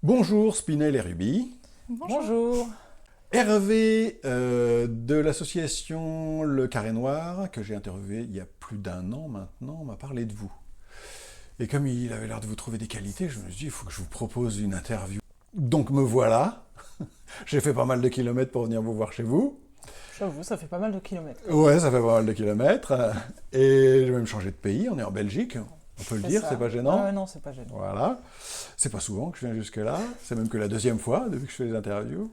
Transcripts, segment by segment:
Bonjour Spinel et Ruby. Bonjour. Hervé de l'association Le Carré Noir, que j'ai interviewé il y a plus d'1 an maintenant, m'a parlé de vous. Et comme il avait l'air de vous trouver des qualités, je me suis dit, il faut que je vous propose une interview. Donc me voilà. J'ai fait pas mal de kilomètres pour venir vous voir chez vous. J'avoue, ça fait pas mal de kilomètres. Ouais, ça fait pas mal de kilomètres. Et j'ai même changé de pays, on est en Belgique. On peut le dire, c'est pas gênant. Non, c'est pas gênant. Voilà. C'est pas souvent que je viens jusque-là. C'est même que la 2e fois depuis que je fais les interviews.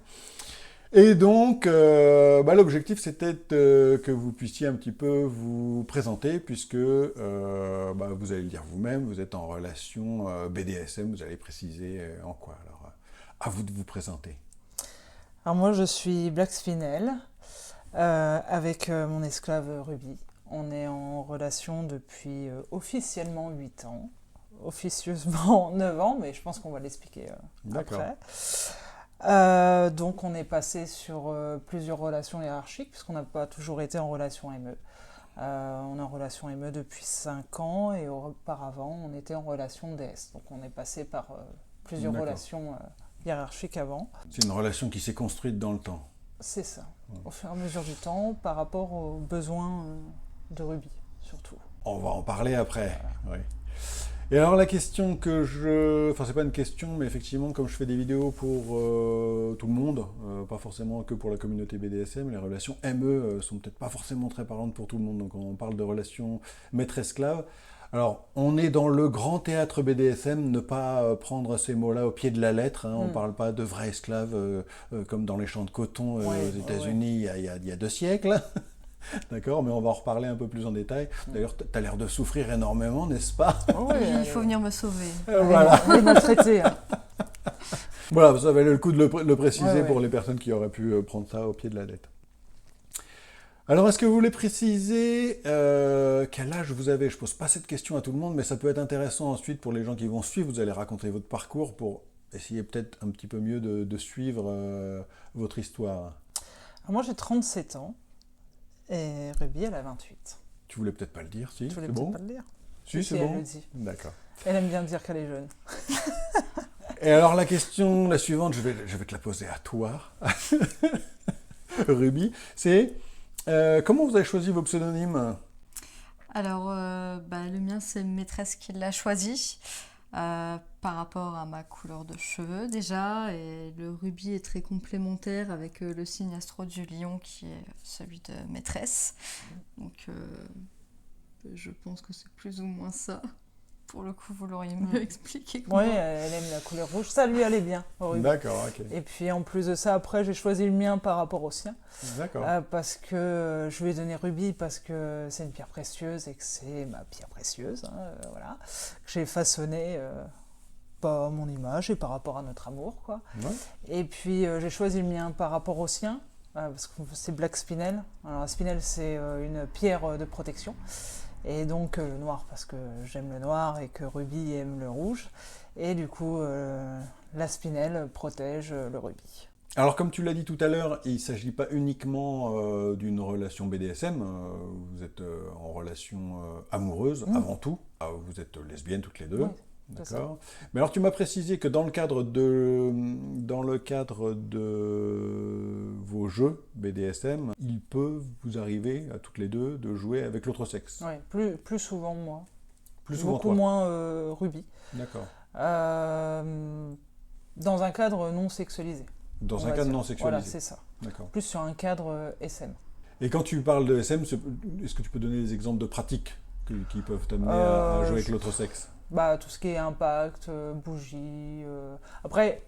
Et donc, l'objectif, c'était que vous puissiez un petit peu vous présenter, puisque vous allez le dire vous-même, vous êtes en relation BDSM, vous allez préciser en quoi. Alors, à vous de vous présenter. Alors moi, je suis Black Spinel, avec mon esclave Ruby. On est en relation depuis officiellement 8 ans, officieusement 9 ans, mais je pense qu'on va l'expliquer après. Donc on est passé sur plusieurs relations hiérarchiques, puisqu'on n'a pas toujours été en relation ME. On est en relation ME depuis 5 ans, et auparavant on était en relation DS. Donc on est passé par plusieurs relations hiérarchiques avant. C'est une relation qui s'est construite dans le temps. C'est ça, au fur et à mesure du temps, par rapport aux besoins de Ruby, surtout. On va en parler après, oui. Et alors la question que je... Enfin c'est pas une question, mais effectivement comme je fais des vidéos pour tout le monde, pas forcément que pour la communauté BDSM, les relations ME sont peut-être pas forcément très parlantes pour tout le monde, donc on parle de relations maître-esclave. Alors on est dans le grand théâtre BDSM, ne pas prendre ces mots-là au pied de la lettre, on parle pas de vrais esclaves comme dans les champs de coton aux États-Unis il y a 2 siècles. D'accord, mais on va en reparler un peu plus en détail. D'ailleurs, tu as l'air de souffrir énormément, n'est-ce pas? Oui, il faut venir me sauver. Voilà. On est maltraités. Voilà, ça valait le coup de le préciser pour les personnes qui auraient pu prendre ça au pied de la lettre. Alors, est-ce que vous voulez préciser quel âge vous avez? Je ne pose pas cette question à tout le monde, mais ça peut être intéressant ensuite pour les gens qui vont suivre. Vous allez raconter votre parcours pour essayer peut-être un petit peu mieux de suivre votre histoire. Alors moi, j'ai 37 ans. Et Ruby, elle a 28. Tu voulais peut-être pas le dire, si? Tu voulais peut-être pas le dire? Si, c'est bon. Elle le dit. D'accord. Elle aime bien dire qu'elle est jeune. Et alors la question, la suivante, je vais te la poser à toi, Ruby, c'est comment vous avez choisi vos pseudonymes? Alors, le mien, c'est maîtresse qui l'a choisi. Par rapport à ma couleur de cheveux déjà, et le rubis est très complémentaire avec le signe astro du lion qui est celui de maîtresse. Donc je pense que c'est plus ou moins ça. Pour le coup, vous l'auriez mieux expliqué que moi. Oui, elle aime la couleur rouge, ça lui allait bien. D'accord, ok. Et puis en plus de ça, après j'ai choisi le mien par rapport au sien. D'accord. Parce que je lui ai donné rubis parce que c'est une pierre précieuse et que c'est ma pierre précieuse, voilà, que j'ai façonné par mon image et par rapport à notre amour, quoi. Ouais. Et puis j'ai choisi le mien par rapport au sien, parce que c'est Black Spinel. Alors la Spinel, c'est une pierre de protection. Et donc le noir parce que j'aime le noir et que Ruby aime le rouge. Et du coup, la Spinel protège le rubis. Alors comme tu l'as dit tout à l'heure, il ne s'agit pas uniquement d'une relation BDSM, vous êtes en relation amoureuse avant tout, vous êtes lesbiennes toutes les deux. Oui. D'accord. Mais alors tu m'as précisé que dans le cadre de vos jeux BDSM, il peut vous arriver à toutes les deux de jouer avec l'autre sexe. Oui, plus souvent moi. Plus souvent beaucoup moins Ruby. D'accord. Dans un cadre non sexualisé. Dans un cadre non sexualisé. Voilà, c'est ça. D'accord. Plus sur un cadre SM. Et quand tu parles de SM, est-ce que tu peux donner des exemples de pratiques qui peuvent t'amener à jouer avec l'autre sexe? Tout ce qui est impact, bougie. Après,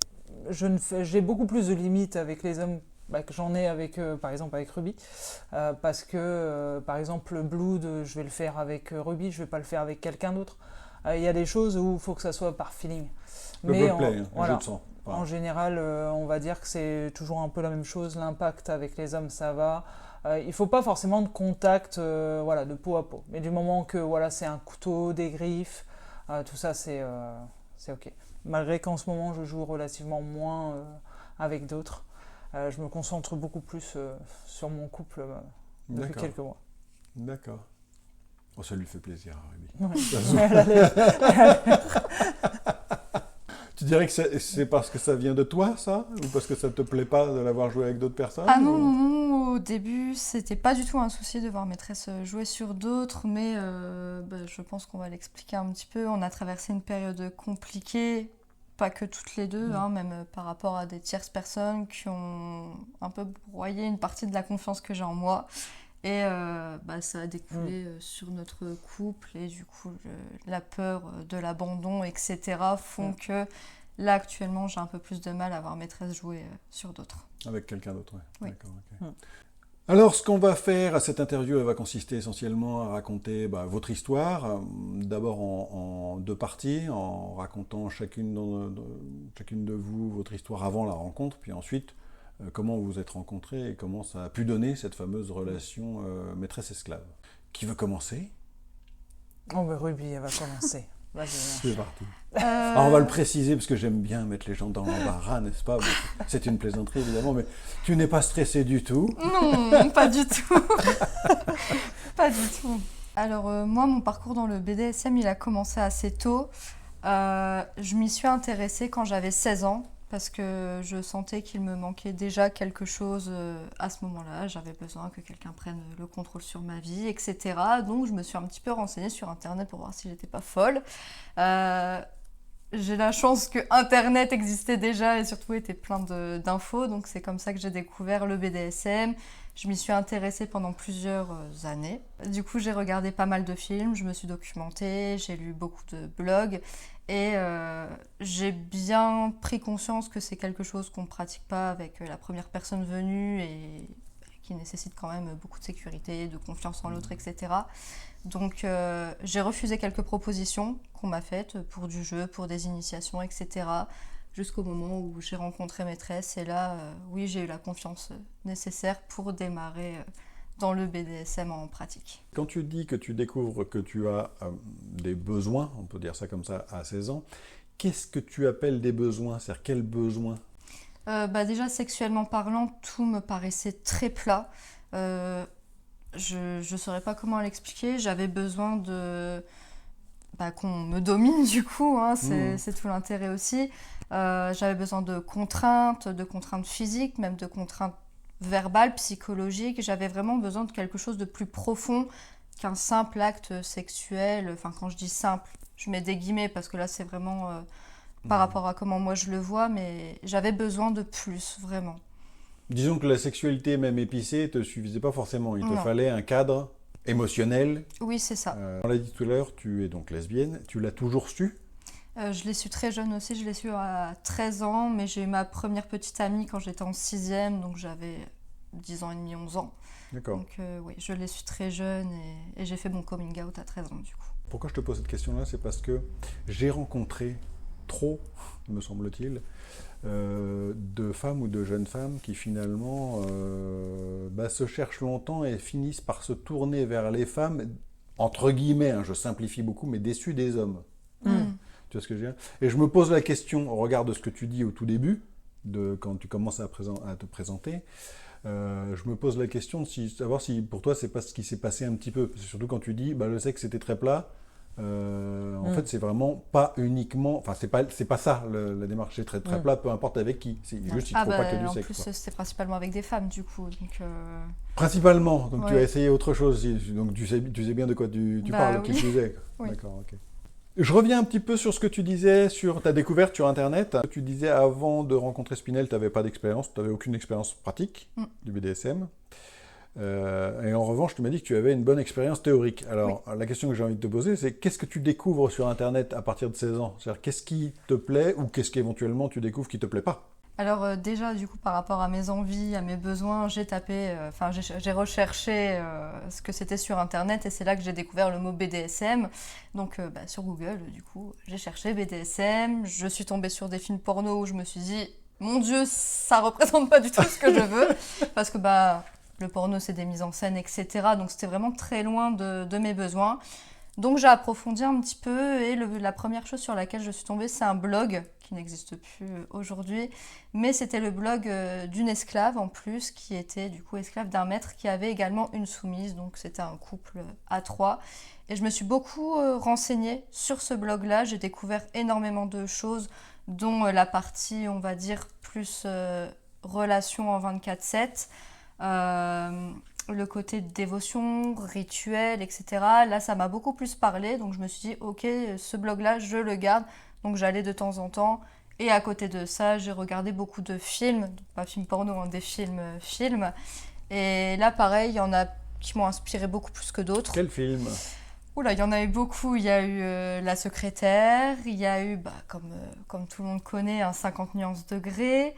j'ai beaucoup plus de limites avec les hommes que j'en ai avec, par exemple, avec Ruby. Parce que, par exemple, le Blood, je vais le faire avec Ruby, je ne vais pas le faire avec quelqu'un d'autre. Il y a des choses où il faut que ça soit par feeling. Le roleplay, jeu de sang. Voilà. En général, on va dire que c'est toujours un peu la même chose. L'impact avec les hommes, ça va. Il ne faut pas forcément de contact de peau à peau. Mais du moment que c'est un couteau, des griffes, tout ça, c'est OK. Malgré qu'en ce moment, je joue relativement moins avec d'autres. Je me concentre beaucoup plus sur mon couple depuis quelques mois. D'accord. Oh, ça lui fait plaisir, Ruby. Ouais. Tu dirais que c'est parce que ça vient de toi, ça? Ou parce que ça te plaît pas de l'avoir joué avec d'autres personnes? Ah non, non, non, au début, c'était pas du tout un souci de voir maîtresse jouer sur d'autres, mais je pense qu'on va l'expliquer un petit peu. On a traversé une période compliquée, pas que toutes les deux, hein, même par rapport à des tierces personnes qui ont un peu broyé une partie de la confiance que j'ai en moi. Et ça a découlé sur notre couple et du coup la peur de l'abandon, etc. font que là actuellement j'ai un peu plus de mal à voir maîtresse jouer sur d'autres. Avec quelqu'un d'autre, ouais. Oui. D'accord, ok. Alors, ce qu'on va faire à cette interview, elle va consister essentiellement à raconter votre histoire, d'abord en deux parties, en racontant chacune de vous votre histoire avant la rencontre, puis ensuite comment vous vous êtes rencontrés et comment ça a pu donner cette fameuse relation maîtresse-esclave. Qui veut commencer? Oh, Ruby, elle va commencer. Vas-y. C'est parti. Alors, on va le préciser parce que j'aime bien mettre les gens dans l'embarras, n'est-ce pas? C'est une plaisanterie évidemment, mais tu n'es pas stressé du tout. Non, pas du tout. Pas du tout. Alors moi, mon parcours dans le BDSM, il a commencé assez tôt. Je m'y suis intéressée quand j'avais 16 ans parce que je sentais qu'il me manquait déjà quelque chose à ce moment-là. J'avais besoin que quelqu'un prenne le contrôle sur ma vie, etc. Donc je me suis un petit peu renseignée sur Internet pour voir si j'étais pas folle. J'ai la chance que Internet existait déjà et surtout était plein d'infos. Donc c'est comme ça que j'ai découvert le BDSM. Je m'y suis intéressée pendant plusieurs années. Du coup, j'ai regardé pas mal de films, je me suis documentée, j'ai lu beaucoup de blogs et j'ai bien pris conscience que c'est quelque chose qu'on ne pratique pas avec la première personne venue et qui nécessite quand même beaucoup de sécurité, de confiance en l'autre, etc. Donc j'ai refusé quelques propositions qu'on m'a faites pour du jeu, pour des initiations, etc. Jusqu'au moment où j'ai rencontré maîtresse et là, oui, j'ai eu la confiance nécessaire pour démarrer dans le BDSM en pratique. Quand tu dis que tu découvres que tu as des besoins, on peut dire ça comme ça, à 16 ans, qu'est-ce que tu appelles des besoins? C'est-à-dire quels besoins? Déjà, sexuellement parlant, tout me paraissait très plat. Je ne saurais pas comment l'expliquer. J'avais besoin qu'on me domine du coup, hein, c'est tout l'intérêt aussi. J'avais besoin de contraintes physiques, même de contraintes verbales, psychologiques. J'avais vraiment besoin de quelque chose de plus profond qu'un simple acte sexuel. Enfin, quand je dis simple, je mets des guillemets parce que là c'est vraiment par rapport à comment moi je le vois, mais j'avais besoin de plus, vraiment. Disons que la sexualité même épicée ne te suffisait pas forcément, il te fallait un cadre émotionnel. Oui, c'est ça. On l'a dit tout à l'heure, tu es donc lesbienne, tu l'as toujours su? Je l'ai su très jeune aussi, je l'ai su à 13 ans, mais j'ai eu ma première petite amie quand j'étais en 6e, donc j'avais 10 ans et demi, 11 ans. D'accord. Donc oui, je l'ai su très jeune et j'ai fait mon coming out à 13 ans du coup. Pourquoi je te pose cette question-là? C'est parce que j'ai rencontré trop, me semble-t-il, de femmes ou de jeunes femmes qui finalement se cherchent longtemps et finissent par se tourner vers les femmes, entre guillemets, hein, je simplifie beaucoup, mais déçues des hommes. Tu vois ce que je veux dire? Et je me pose la question, au regard de ce que tu dis au tout début, quand tu commences à te présenter, je me pose la question de savoir si pour toi c'est pas ce qui s'est passé un petit peu. Surtout quand tu dis le sexe c'était très plat. En fait, c'est vraiment pas uniquement. Enfin, c'est pas ça la démarche. C'est très très plat, peu importe avec qui. C'est juste il ne faut pas que du sexe. En plus, c'était principalement avec des femmes, du coup. Donc, principalement. Donc, tu as essayé autre chose. Donc, tu sais bien de quoi tu parles, qui tu faisais. Oui. D'accord, ok. Je reviens un petit peu sur ce que tu disais sur ta découverte sur Internet. Tu disais avant de rencontrer Spinel, tu n'avais pas d'expérience, tu n'avais aucune expérience pratique du BDSM. Et en revanche, tu m'as dit que tu avais une bonne expérience théorique. Alors, la question que j'ai envie de te poser, c'est qu'est-ce que tu découvres sur Internet à partir de 16 ans? C'est-à-dire, qu'est-ce qui te plaît ou qu'est-ce qu'éventuellement tu découvres qui ne te plaît pas? Alors déjà, du coup, par rapport à mes envies, à mes besoins, j'ai recherché ce que c'était sur Internet et c'est là que j'ai découvert le mot BDSM. Donc sur Google, du coup, j'ai cherché BDSM, je suis tombée sur des films porno où je me suis dit, mon Dieu, ça représente pas du tout ce que je veux, parce que le porno, c'est des mises en scène, etc. Donc c'était vraiment très loin de mes besoins. Donc j'ai approfondi un petit peu et la première chose sur laquelle je suis tombée, c'est un blog qui n'existe plus aujourd'hui, mais c'était le blog d'une esclave en plus, qui était du coup esclave d'un maître qui avait également une soumise, donc c'était un couple à 3. Et je me suis beaucoup renseignée sur ce blog-là, j'ai découvert énormément de choses, dont la partie, on va dire, plus relation en 24/7, le côté de dévotion, rituel, etc. Là, ça m'a beaucoup plus parlé, donc je me suis dit, ok, ce blog-là, je le garde. Donc j'allais de temps en temps. Et à côté de ça, j'ai regardé beaucoup de films, pas films porno, hein, des films. Et là, pareil, il y en a qui m'ont inspiré beaucoup plus que d'autres. Quel film? Oula, il y en a eu beaucoup. Il y a eu La Secrétaire, il y a eu, comme tout le monde connaît, un 50 nuances degrés.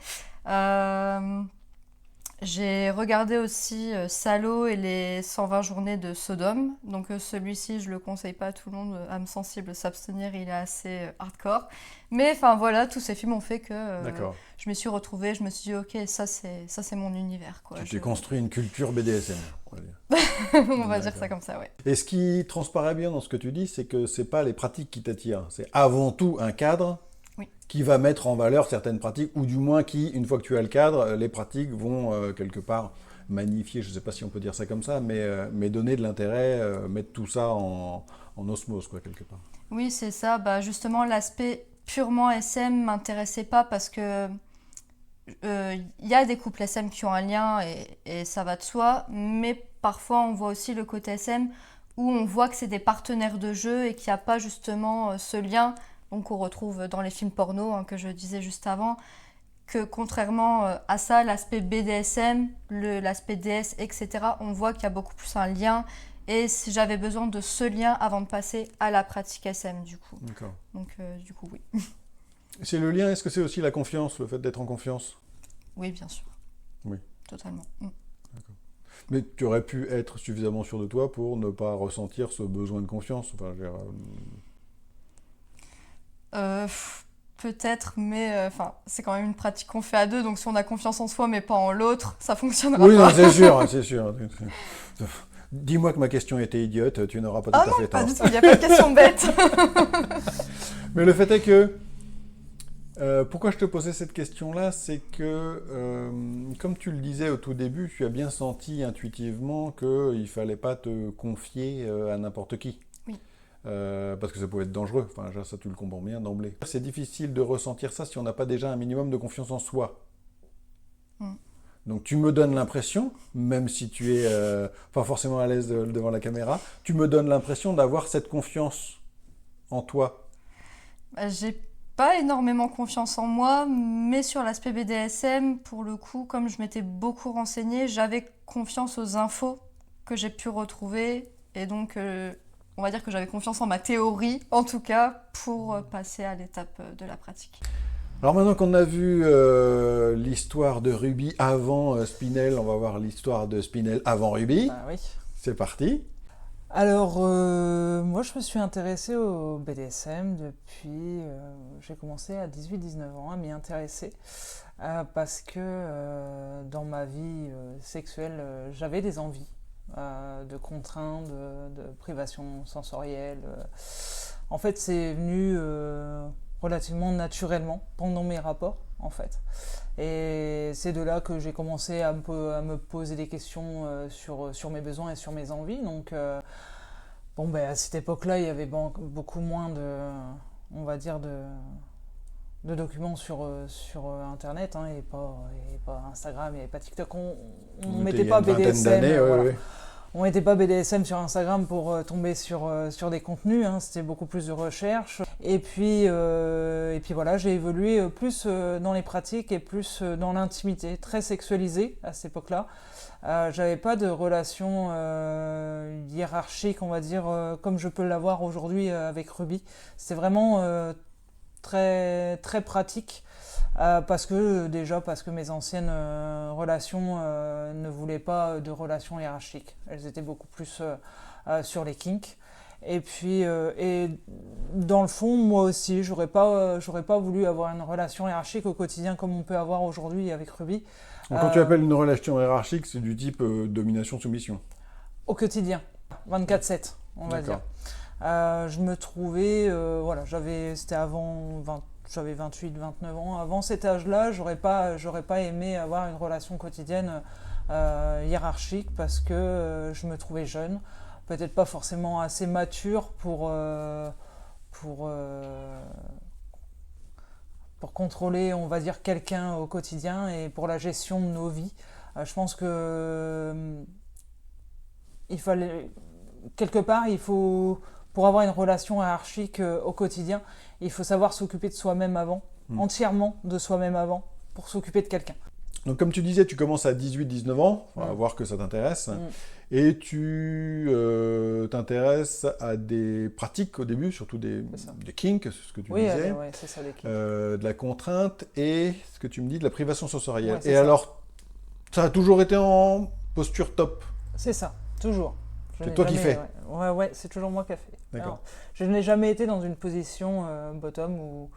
J'ai regardé aussi Salo et les 120 journées de Sodome. Donc celui-ci, je le conseille pas à tout le monde. Âme sensible, s'abstenir, il est assez hardcore. Mais enfin voilà, tous ces films ont fait que je me suis retrouvée. Je me suis dit, ok, ça c'est mon univers, quoi. Tu t'es construit une culture BDSM. On va dire, on va dire ça comme ça, ouais. Et ce qui transparaît bien dans ce que tu dis, c'est que c'est pas les pratiques qui t'attirent. C'est avant tout un cadre qui va mettre en valeur certaines pratiques, ou du moins qui, une fois que tu as le cadre, les pratiques vont quelque part magnifier, je ne sais pas si on peut dire ça comme ça, mais donner de l'intérêt, mettre tout ça en osmose, quoi, quelque part. Oui, c'est ça. Bah, justement, l'aspect purement SM ne m'intéressait pas parce que y a des couples SM qui ont un lien et ça va de soi, mais parfois on voit aussi le côté SM où on voit que c'est des partenaires de jeu et qu'il n'y a pas justement ce lien. Donc on retrouve dans les films porno, hein, que je disais juste avant, que contrairement à ça, l'aspect BDSM, l'aspect DS, etc., on voit qu'il y a beaucoup plus un lien. Et si j'avais besoin de ce lien avant de passer à la pratique SM, du coup. D'accord. Donc du coup, oui. C'est le lien, est-ce que c'est aussi la confiance, le fait d'être en confiance? Oui, bien sûr. Oui. Totalement. D'accord. Mais tu aurais pu être suffisamment sûr de toi pour ne pas ressentir ce besoin de confiance. Enfin, je veux dire, peut-être, mais c'est quand même une pratique qu'on fait à deux, donc si on a confiance en soi mais pas en l'autre, ça fonctionnera oui, pas. non, c'est sûr, c'est sûr. Dis-moi que ma question était idiote, tu n'auras pas tout à fait tort. Pas du tout, il n'y a pas de question bête. Mais le fait est que, pourquoi je te posais cette question-là, c'est que, comme tu le disais au tout début, tu as bien senti intuitivement qu'il ne fallait pas te confier à n'importe qui. Oui. Parce que ça pouvait être dangereux, enfin ça tu le comprends bien d'emblée. C'est difficile de ressentir ça si on n'a pas déjà un minimum de confiance en soi. Donc tu me donnes l'impression, même si tu es pas forcément à l'aise devant la caméra, tu me donnes l'impression d'avoir cette confiance en toi. J'ai pas énormément confiance en moi, mais sur l'aspect BDSM, pour le coup, comme je m'étais beaucoup renseignée, j'avais confiance aux infos que j'ai pu retrouver, et donc on va dire que j'avais confiance en ma théorie, en tout cas, pour passer à l'étape de la pratique. Alors maintenant qu'on a vu l'histoire de Ruby avant Spinel, on va voir l'histoire de Spinel avant Ruby. Ah oui. C'est parti. Alors, moi je me suis intéressée au BDSM depuis, j'ai commencé à 18-19 ans à m'y intéresser, parce que dans ma vie sexuelle, j'avais des envies de contraintes, de privation sensorielle. En fait, c'est venu relativement naturellement pendant mes rapports, en fait. Et c'est de là que j'ai commencé à me poser des questions sur mes besoins et sur mes envies. Donc, à cette époque-là, il y avait beaucoup moins on va dire, de documents sur Internet, hein, et pas Instagram, il n'y avait pas TikTok. On ne mettait pas BDSM. Voilà. On n'était pas BDSM sur Instagram pour tomber sur des contenus, hein, c'était beaucoup plus de recherche. Et puis voilà, j'ai évolué plus dans les pratiques et plus dans l'intimité, très sexualisée à cette époque-là. J'avais pas de relation hiérarchique, on va dire, comme je peux l'avoir aujourd'hui avec Ruby. C'était vraiment très, très pratique. Parce que mes anciennes relations ne voulaient pas de relations hiérarchiques. Elles étaient beaucoup plus sur les kinks. Et puis, dans le fond, moi aussi, j'aurais pas voulu avoir une relation hiérarchique au quotidien comme on peut avoir aujourd'hui avec Ruby. Donc, quand tu appelles une relation hiérarchique, c'est du type domination-soumission. Au quotidien, 24/7, on va dire. Je me trouvais, c'était avant j'avais 28-29 ans. Avant cet âge-là, j'aurais pas aimé avoir une relation quotidienne hiérarchique parce que je me trouvais jeune, peut-être pas forcément assez mature pour pour contrôler, on va dire, quelqu'un au quotidien et pour la gestion de nos vies. Je pense que il fallait, quelque part, il faut, pour avoir une relation hiérarchique au quotidien, il faut savoir s'occuper de soi-même avant, entièrement de soi-même avant, pour s'occuper de quelqu'un. Donc comme tu disais, tu commences à 18-19 ans, on va voir que ça t'intéresse, et tu t'intéresses à des pratiques au début, surtout des kinks, c'est ce que tu disais, oui, c'est ça, des kinks. De la contrainte et ce que tu me dis, de la privation sensorielle. Ouais, et ça. Alors, ça a toujours été en posture top? C'est ça, toujours. C'est toi qui fais? Ouais, c'est toujours moi qui ai fait. D'accord. Alors, je n'ai jamais été dans une position bottom ou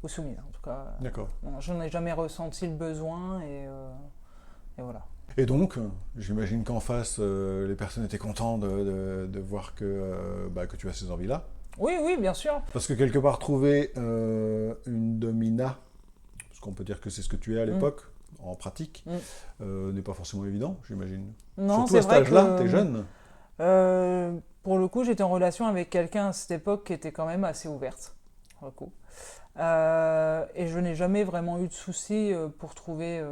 soumise, en tout cas. D'accord. Je n'ai jamais ressenti le besoin et voilà. Et donc, j'imagine qu'en face, les personnes étaient contentes de voir que tu as ces envies-là. Oui, bien sûr. Parce que quelque part, trouver une domina, parce qu'on peut dire que c'est ce que tu es à l'époque, en pratique, n'est pas forcément évident, j'imagine. Non, surtout c'est à vrai cet âge-là, que t'es jeune. pour le coup, j'étais en relation avec quelqu'un à cette époque qui était quand même assez ouverte, pour le coup. Et je n'ai jamais vraiment eu de soucis pour trouver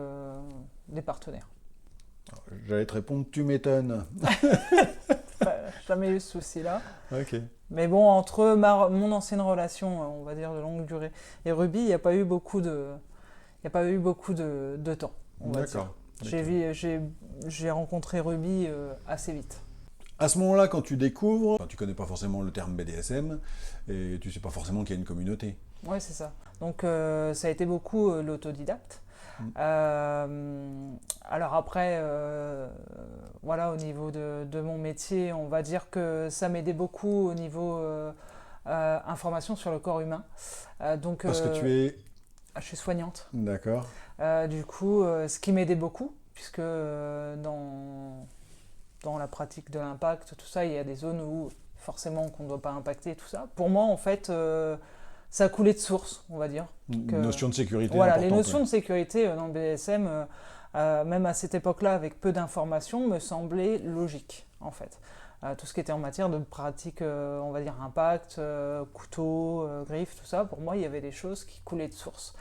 des partenaires. Alors, j'allais te répondre, tu m'étonnes. Jamais eu ce souci-là. Ok. Mais bon, entre mon ancienne relation, on va dire de longue durée, et Ruby, il n'y a pas eu beaucoup de temps, on va dire. J'ai rencontré Ruby assez vite. À ce moment-là, quand tu découvres, tu connais pas forcément le terme BDSM et tu sais pas forcément qu'il y a une communauté. Oui, c'est ça. Donc ça a été beaucoup l'autodidacte. Alors après, voilà, au niveau de mon métier, on va dire que ça m'aidait beaucoup au niveau information sur le corps humain. Parce que tu es... Je suis soignante. D'accord. Du coup, ce qui m'aidait beaucoup, puisque dans la pratique de l'impact, tout ça, il y a des zones où forcément qu'on ne doit pas impacter, tout ça. Pour moi, en fait, ça a coulé de source, on va dire. Une notion de sécurité voilà, importante. les notions de sécurité dans le BDSM, même à cette époque-là, avec peu d'informations, me semblaient logiques, en fait. Tout ce qui était en matière de pratique, on va dire, impact, couteau, griffe, tout ça, pour moi, il y avait des choses qui coulaient de source.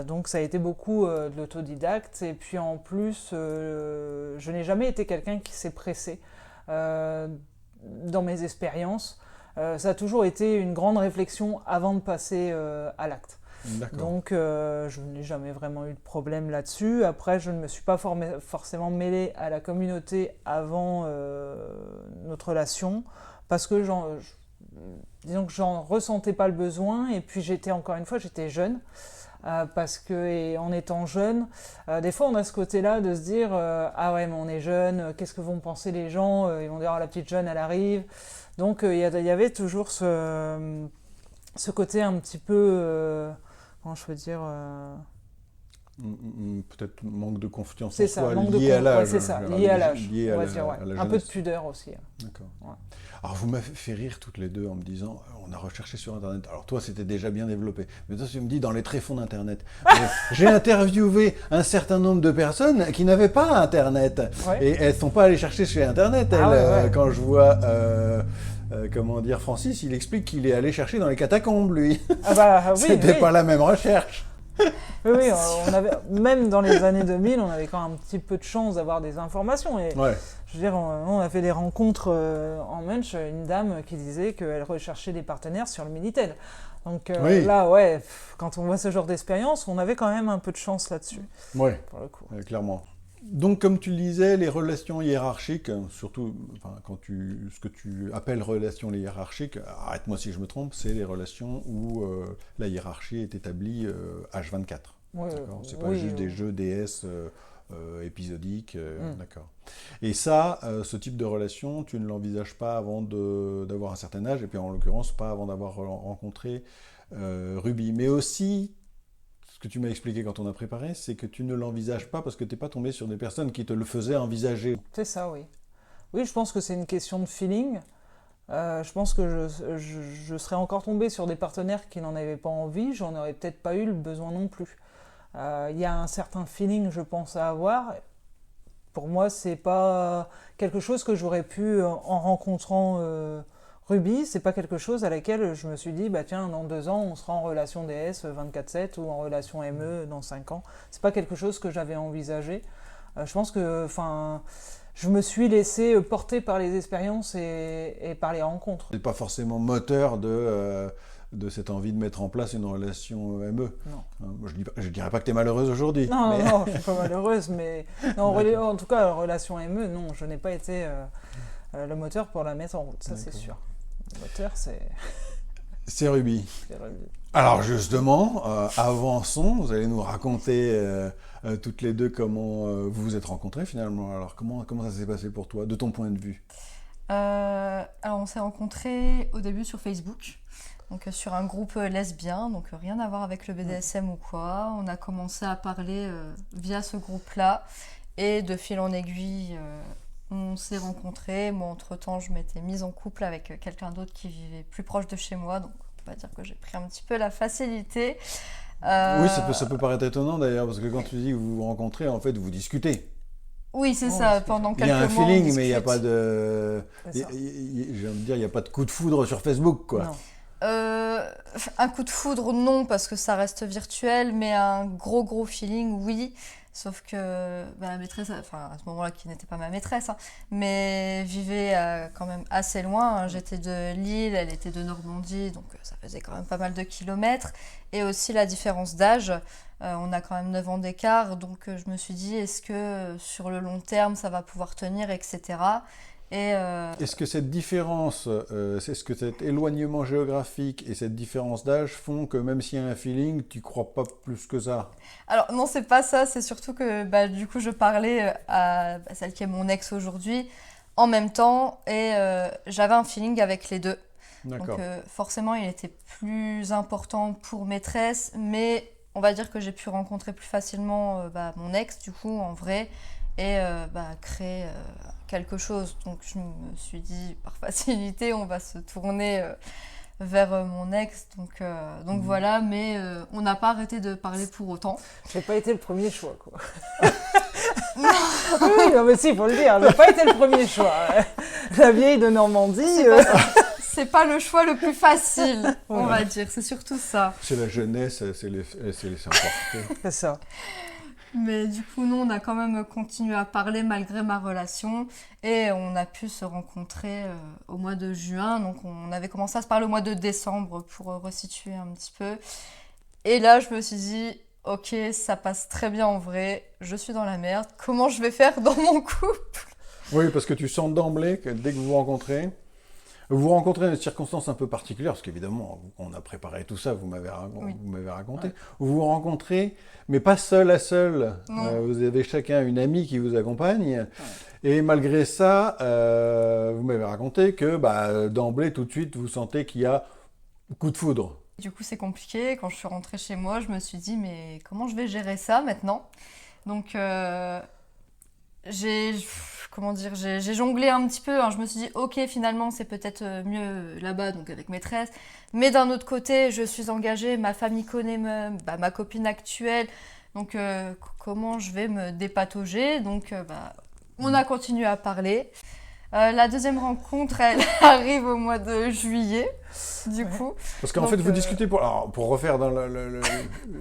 Donc ça a été beaucoup de l'autodidacte, et puis en plus, je n'ai jamais été quelqu'un qui s'est pressé dans mes expériences. Ça a toujours été une grande réflexion avant de passer à l'acte. Donc je n'ai jamais vraiment eu de problème là-dessus. Après, je ne me suis pas forcément mêlé à la communauté avant notre relation, parce que disons que j'en ressentais pas le besoin, et puis j'étais jeune. Parce que en étant jeune, des fois on a ce côté-là de se dire ah ouais, mais on est jeune, qu'est-ce que vont penser les gens, ils vont dire ah, la petite jeune elle arrive. Donc il y avait toujours ce côté un petit peu comment je veux dire peut-être manque de confiance c'est en ça, soi, manque lié à l'âge. C'est ça, lié à l'âge, lié on va à dire, la un peu de jeunesse. pudeur aussi. D'accord. Ouais. Alors vous m'avez fait rire toutes les deux en me disant on a recherché sur internet. Alors toi c'était déjà bien développé, mais toi tu me dis dans les tréfonds d'internet. J'ai interviewé un certain nombre de personnes qui n'avaient pas internet, et elles sont pas allées chercher sur internet. Quand je vois comment dire, Francis, il explique qu'il est allé chercher dans les catacombes lui. Ah bah oui, c'était pas la même recherche. Oui, on avait, même dans les années 2000, on avait quand même un petit peu de chance d'avoir des informations. Et, je veux dire, on a fait des rencontres en Munch, une dame qui disait qu'elle recherchait des partenaires sur le Minitel. Donc là, quand on voit ce genre d'expérience, on avait quand même un peu de chance là-dessus. Oui, pour le coup. Clairement. Donc, comme tu le disais, les relations hiérarchiques, surtout ce que tu appelles relations hiérarchiques, arrête-moi si je me trompe, c'est les relations où la hiérarchie est établie H24. C'est pas juste des jeux DS épisodiques. D'accord. Et ça, ce type de relation, tu ne l'envisages pas avant d'avoir un certain âge, et puis en l'occurrence, pas avant d'avoir rencontré Ruby. Mais aussi, ce que tu m'as expliqué quand on a préparé, c'est que tu ne l'envisages pas parce que tu n'es pas tombé sur des personnes qui te le faisaient envisager. C'est ça, oui. Oui, je pense que c'est une question de feeling. Je pense que je serais encore tombé sur des partenaires qui n'en avaient pas envie, j'en aurais peut-être pas eu le besoin non plus. Il y a un certain feeling, je pense, à avoir. Pour moi, c'est pas quelque chose que j'aurais pu, en rencontrant rugby, c'est pas quelque chose à laquelle je me suis dit, bah tiens, dans 2 ans, on sera en relation DS 24/7 ou en relation ME dans 5 ans. C'est pas quelque chose que j'avais envisagé. Je pense que, je me suis laissé porter par les expériences et par les rencontres. C'est pas forcément moteur de cette envie de mettre en place une relation ME. Non. Je dirais pas que tu es malheureuse aujourd'hui. Non, mais... non, je suis pas malheureuse, mais non, en tout cas, relation ME, non, je n'ai pas été le moteur pour la mettre en route, ça c'est sûr. Le moteur, c'est Ruby. rugby. Alors justement, avançons, vous allez nous raconter toutes les deux comment vous vous êtes rencontrés finalement. Alors comment ça s'est passé pour toi, de ton point de vue? Alors on s'est rencontrés au début sur Facebook, donc sur un groupe lesbien, donc rien à voir avec le BDSM ou quoi. On a commencé à parler via ce groupe-là et de fil en aiguille, on s'est rencontrés. Moi entre-temps je m'étais mise en couple avec quelqu'un d'autre qui vivait plus proche de chez moi, donc on va dire que j'ai pris un petit peu la facilité. Oui, ça peut paraître étonnant d'ailleurs, parce que quand tu dis que vous vous rencontrez, en fait vous discutez. Oui, c'est ça, pendant quelques mois. Il y a un on feeling, mais il n'y a discute. pas de... C'est ça. J'ai envie de dire, il n'y a pas de coup de foudre sur Facebook, quoi. Non. Un coup de foudre, non, parce que ça reste virtuel, mais un gros feeling, oui. Sauf que la maîtresse, enfin à ce moment-là, qui n'était pas ma maîtresse, hein, mais vivait quand même assez loin. J'étais de Lille, elle était de Normandie, donc ça faisait quand même pas mal de kilomètres. Et aussi la différence d'âge, on a quand même 9 ans d'écart, donc je me suis dit, est-ce que sur le long terme, ça va pouvoir tenir, etc. Est-ce que cette différence, est-ce que cet éloignement géographique et cette différence d'âge font que même s'il y a un feeling, tu crois pas plus que ça? Alors non, c'est pas ça, c'est surtout que du coup je parlais à celle qui est mon ex aujourd'hui en même temps et j'avais un feeling avec les deux. D'accord. Donc forcément il était plus important pour maîtresse, mais on va dire que j'ai pu rencontrer plus facilement mon ex du coup en vrai et créer quelque chose. Donc je me suis dit par facilité on va se tourner vers mon ex, donc voilà, mais on n'a pas arrêté de parler pour autant. J'ai pas été le premier choix, quoi. Oui, non, mais si, il faut le dire, j'ai pas été le premier choix. La vieille de Normandie. C'est pas le choix le plus facile, on Ouais. va dire, c'est surtout ça. C'est la jeunesse, c'est laisser emporter. C'est ça. Mais du coup, nous, on a quand même continué à parler malgré ma relation et on a pu se rencontrer au mois de juin. Donc, on avait commencé à se parler au mois de décembre pour resituer un petit peu. Et là, je me suis dit, ok, ça passe très bien en vrai, je suis dans la merde, comment je vais faire dans mon couple? Oui, parce que tu sens d'emblée que dès que vous vous rencontrez dans des circonstances un peu particulières, parce qu'évidemment, on a préparé tout ça, vous m'avez raconté. Ouais. Vous vous rencontrez, mais pas seul à seul. Non. Vous avez chacun une amie qui vous accompagne. Et malgré ça, vous m'avez raconté que d'emblée, tout de suite, vous sentez qu'il y a coup de foudre. Du coup, c'est compliqué. Quand je suis rentrée chez moi, je me suis dit, mais comment je vais gérer ça maintenant? Donc, j'ai jonglé un petit peu, hein. Je me suis dit, ok, finalement, c'est peut-être mieux là-bas, donc avec maîtresse. Mais d'un autre côté, je suis engagée, ma famille connaît ma copine actuelle. Donc, comment je vais me dépatauger? Donc, on a continué à parler. La deuxième rencontre, elle arrive au mois de juillet, du coup. Parce qu'en Donc, fait, vous discutez pour refaire dans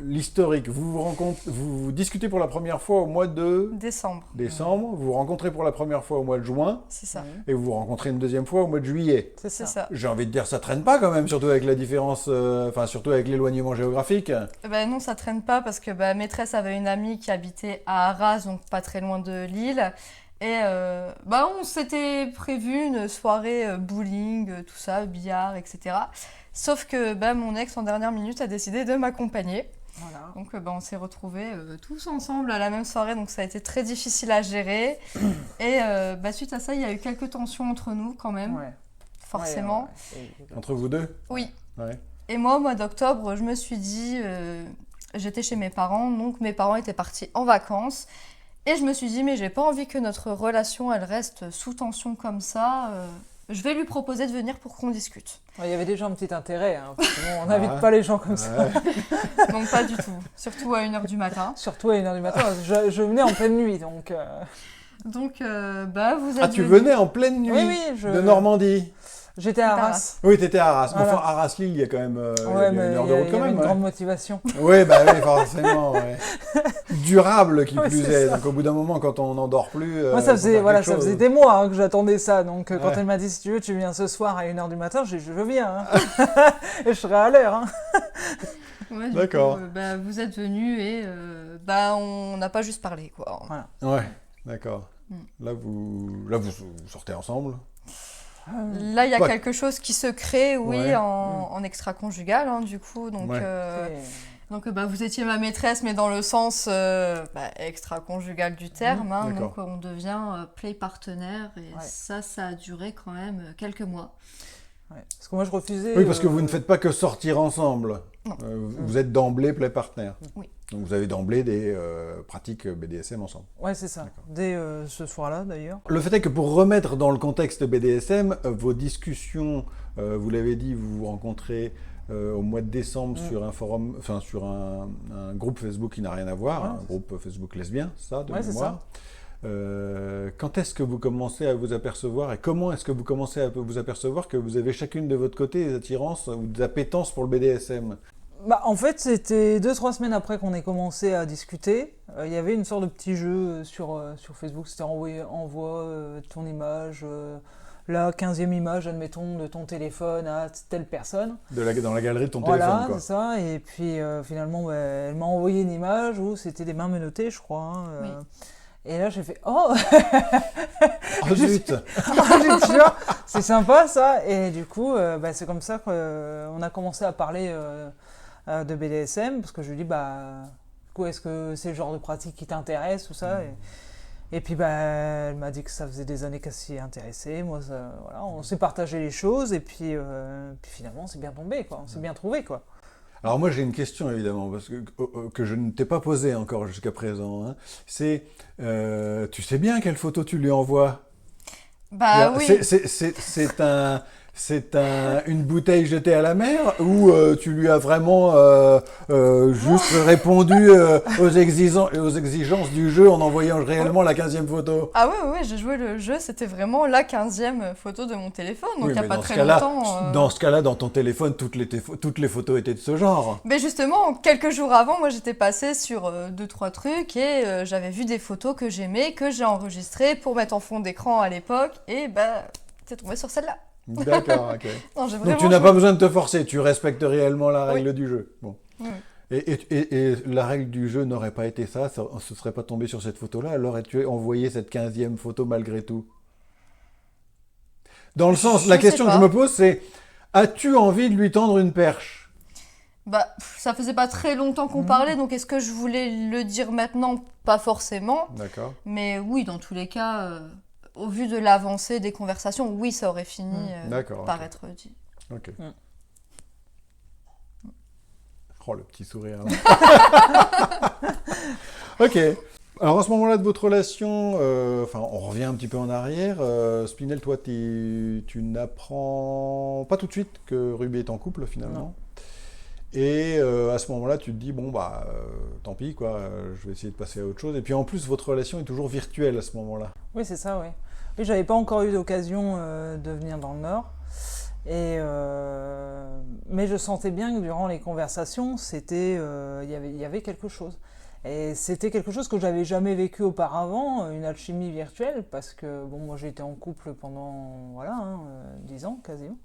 l'historique, vous discutez pour la première fois au mois de Décembre, décembre, vous vous rencontrez pour la première fois au mois de juin, c'est ça. et vous vous rencontrez une deuxième fois au mois de juillet. C'est C'est ça. ça. J'ai envie de dire, ça traîne pas quand même, surtout avec la différence, surtout avec l'éloignement géographique. Non, ça traîne pas parce que maîtresse avait une amie qui habitait à Arras, donc pas très loin de Lille. Et on s'était prévu une soirée bowling, tout ça, billard, etc. Sauf que mon ex, en dernière minute, a décidé de m'accompagner. Voilà. Donc on s'est retrouvés tous ensemble à la même soirée, donc ça a été très difficile à gérer. Et suite à ça, il y a eu quelques tensions entre nous quand même, Ouais. forcément. Ouais. Entre vous deux? Oui. Ouais. Et moi, au mois d'octobre, je me suis dit, j'étais chez mes parents, donc mes parents étaient partis en vacances. Et je me suis dit, mais j'ai pas envie que notre relation, elle reste sous tension comme ça. Je vais lui proposer de venir pour qu'on discute. Il y avait déjà un petit intérêt, hein, parce que on n'invite pas les gens comme ça. Ouais. Donc pas du tout, surtout à 1h du matin. Surtout à 1h du matin, je venais en pleine nuit, donc... Donc vous êtes Ah, tu venus. venais en pleine nuit Oui, oui, de Normandie. J'étais à T'étais à Arras. Oui, t'étais à Arras. Voilà. Enfin, Arras-Lille, il y a quand même Ouais, il y a mais une heure il de y route quand avait même. une Ouais. grande motivation. Oui, bah oui, forcément. Ouais. Durable qui Ouais, plus c'est est. ça. Donc au bout d'un moment, quand on n'en dort plus. Moi, ça faut faisait, faire voilà, quelque ça chose. faisait des mois hein, que j'attendais ça. Donc, quand Ouais. elle m'a dit, si tu veux, tu viens ce soir à 1h du matin, j'ai dit, je viens. Hein. Et je serai à l'heure. Hein. Ouais, du D'accord. coup, bah, vous êtes venus et bah, on n'a pas juste parlé, quoi. Ouais, d'accord. Mm. Là, vous sortez ensemble. Là, il y a Ouais. quelque chose qui se crée, oui, Ouais. en extra-conjugal, hein, du coup. Donc, Ouais. bah, vous étiez ma maîtresse, mais dans le sens bah, extra-conjugal du terme. Hein, D'accord. donc, on devient play partenaire. Et Ouais. ça a duré quand même quelques mois. Ouais. Parce que moi, je refusais. Oui, parce que vous ne faites pas que sortir ensemble. Non. Vous êtes d'emblée play partner. Oui. Donc vous avez d'emblée des pratiques BDSM ensemble. Ouais, c'est ça. D'accord. Dès ce soir-là, d'ailleurs. Le fait est que pour remettre dans le contexte BDSM, vos discussions, vous l'avez dit, vous vous rencontrez au mois de décembre sur un forum, enfin sur un groupe Facebook qui n'a rien à voir, Ouais, un groupe Facebook lesbien, ça, de Ouais, c'est mémoire. Quand est-ce que vous commencez à vous apercevoir et comment est-ce que vous commencez à vous apercevoir que vous avez chacune de votre côté des attirances ou des appétences pour le BDSM? Bah, en fait, c'était 2-3 semaines après qu'on ait commencé à discuter. Il y avait une sorte de petit jeu sur Facebook. C'était envoie ton image, la 15e image, admettons, de ton téléphone à telle personne. Dans la galerie de ton Voilà, téléphone, quoi. c'est ça. Et puis finalement, bah, elle m'a envoyé une image où c'était des mains menottées, je crois. Hein, Oui. Et là, j'ai fait oh, Oh zut! j'ai dit, ah, c'est sympa ça. Et du coup, bah, c'est comme ça qu'on a commencé à parler de BDSM, parce que je lui dis, bah, du coup, est-ce que c'est le genre de pratique qui t'intéresse, tout ça et puis, bah, elle m'a dit que ça faisait des années qu'elle s'y intéressait. Moi, voilà, on s'est partagé les choses, et puis finalement, c'est bien tombé, quoi. On s'est bien trouvé, quoi. Alors moi j'ai une question évidemment parce que je ne t'ai pas posée encore jusqu'à présent. Hein. C'est tu sais bien quelle photo tu lui envoies? Bah oui. C'est une bouteille jetée à la mer ou tu lui as vraiment juste répondu aux exigences du jeu en envoyant réellement la 15e photo? Ah ouais, j'ai joué le jeu, c'était vraiment la 15e photo de mon téléphone, donc Oui, il n'y a mais pas dans ce très cas-là, longtemps. dans ce cas-là, dans ton téléphone, toutes les photos étaient de ce genre. Mais justement, quelques jours avant, moi j'étais passée sur 2-3 trucs et j'avais vu des photos que j'aimais, que j'ai enregistrées pour mettre en fond d'écran à l'époque, et bah, t'es tombé sur celle-là. D'accord, ok. Non, j'ai Donc vraiment tu n'as joué. pas besoin de te forcer, tu respectes réellement la règle du jeu. Bon. Oui. Et la règle du jeu n'aurait pas été ça, on se serait pas tombé sur cette photo-là, alors aurais-tu envoyé cette 15e photo malgré tout? Dans le sens, Je la sais question que pas. je me pose, c'est as-tu envie de lui tendre une perche? Bah, ça faisait pas très longtemps qu'on parlait, donc est-ce que je voulais le dire maintenant? Pas forcément. D'accord. Mais oui, dans tous les cas, au vu de l'avancée des conversations, oui, ça aurait fini D'accord, par ok. être dit. Ok. Mm. Oh, le petit sourire. Ok. Alors à ce moment-là de votre relation, enfin on revient un petit peu en arrière. Spinel, toi, tu n'apprends pas tout de suite que Ruby est en couple finalement. Non. Et à ce moment-là, tu te dis bon bah tant pis quoi, je vais essayer de passer à autre chose. Et puis en plus, votre relation est toujours virtuelle à ce moment-là. Oui, c'est ça, oui. Oui, j'avais pas encore eu l'occasion de venir dans le Nord. Mais je sentais bien que durant les conversations, il y avait quelque chose. Et c'était quelque chose que j'avais jamais vécu auparavant, une alchimie virtuelle, parce que bon, moi j'ai été en couple pendant 10 ans quasiment.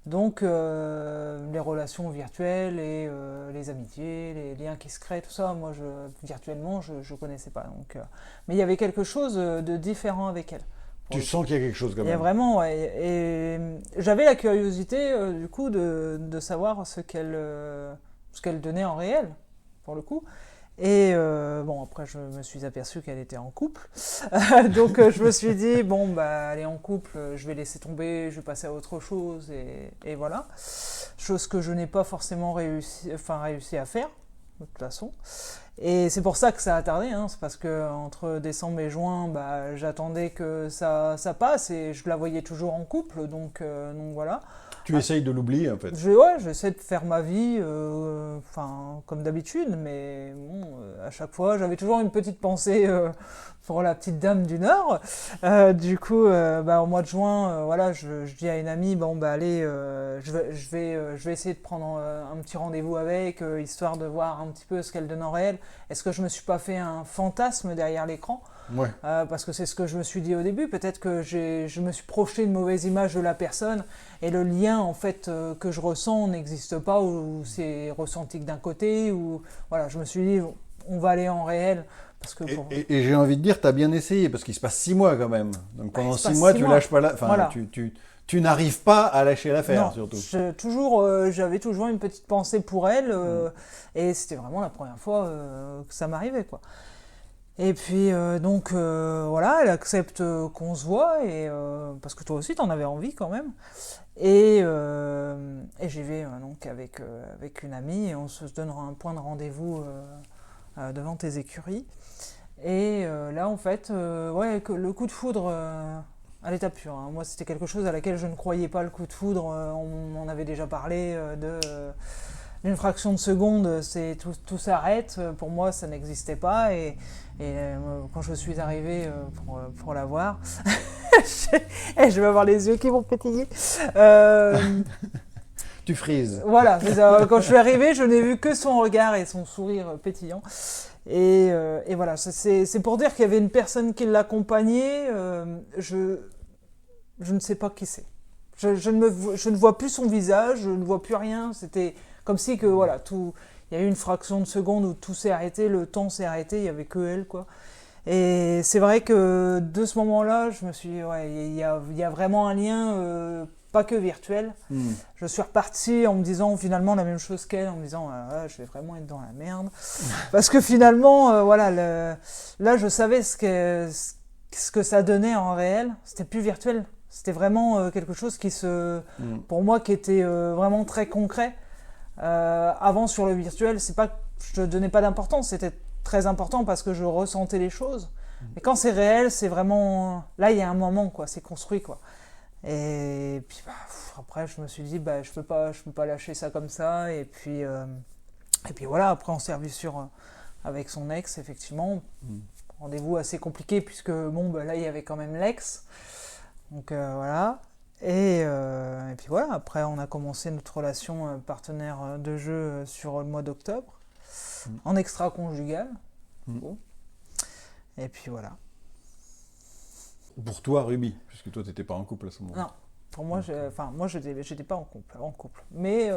Donc les relations virtuelles et les amitiés, les liens qui se créent, tout ça, moi virtuellement je connaissais pas. Donc, mais il y avait quelque chose de différent avec elle. Tu sens qu'il y a quelque chose quand Il y a même. vraiment, ouais. Et j'avais la curiosité du coup de savoir ce qu'elle donnait en réel, pour le coup. Et bon, après je me suis aperçu qu'elle était en couple. Donc je me suis dit, bon, bah elle est en couple, je vais laisser tomber, je vais passer à autre chose. Et voilà. Chose que je n'ai pas forcément réussi à faire, de toute façon. Et c'est pour ça que ça a tardé, hein. C'est parce que entre décembre et juin, bah, j'attendais que ça passe et je la voyais toujours en couple, donc voilà. Tu essayes de l'oublier en fait. J'essaie de faire ma vie, comme d'habitude, mais bon, à chaque fois, j'avais toujours une petite pensée pour la petite dame du Nord. Du coup, au mois de juin, je dis à une amie, allez, je vais essayer de prendre un petit rendez-vous avec, histoire de voir un petit peu ce qu'elle donne en réel. Est-ce que je me suis pas fait un fantasme derrière l'écran ? Ouais. Parce que c'est ce que je me suis dit au début, peut-être que je me suis projeté une mauvaise image de la personne et le lien en fait que je ressens n'existe pas, ou c'est ressenti que d'un côté, ou voilà, je me suis dit on va aller en réel. Parce que et j'ai envie de dire, tu as bien essayé, parce qu'il se passe 6 mois quand même. Donc pendant 6 mois, tu lâches pas tu n'arrives pas à lâcher l'affaire, surtout. J'avais toujours une petite pensée pour elle, et c'était vraiment la première fois que ça m'arrivait, quoi. Et puis elle accepte qu'on se voit, et parce que toi aussi t'en avais envie quand même, et j'y vais donc avec une amie, et on se donnera un point de rendez-vous devant tes écuries, et là en fait que le coup de foudre à l'état pur, hein. Moi c'était quelque chose à laquelle je ne croyais pas, le coup de foudre, on en avait déjà parlé d'une fraction de seconde, tout s'arrête. Pour moi, ça n'existait pas. Et quand je suis arrivée pour la voir, je vais avoir les yeux qui vont pétiller. Tu frises. Voilà, quand je suis arrivée, je n'ai vu que son regard et son sourire pétillant. Et voilà, c'est pour dire qu'il y avait une personne qui l'accompagnait. Je ne sais pas qui c'est. Je ne vois plus son visage, je ne vois plus rien. C'était comme si que voilà, il y a eu une fraction de seconde où tout s'est arrêté, le temps s'est arrêté, il n'y avait que elle, quoi. Et c'est vrai que de ce moment-là, je me suis dit, il y a vraiment un lien, pas que virtuel. Je suis reparti en me disant finalement la même chose qu'elle, en me disant je vais vraiment être dans la merde. Parce que finalement, là je savais ce que ça donnait en réel. C'était plus virtuel. C'était vraiment quelque chose pour moi, qui était vraiment très concret. Avant, sur le virtuel, c'est pas que je ne donnais pas d'importance, c'était très important parce que je ressentais les choses. Mais quand c'est réel, c'est vraiment... Là, il y a un moment, quoi, c'est construit, quoi. Et puis après, je me suis dit, je peux pas lâcher ça comme ça. Et puis voilà, après, on s'est revu avec son ex, effectivement. Rendez-vous assez compliqué, puisque là, il y avait quand même l'ex. Donc voilà. Et puis voilà, après on a commencé notre relation partenaire de jeu sur le mois d'octobre, en extra-conjugal. Bon. Et puis voilà. Pour toi, Ruby, puisque toi, tu n'étais pas en couple à ce moment-là. Non, pour moi, moi j'étais pas en couple. Mais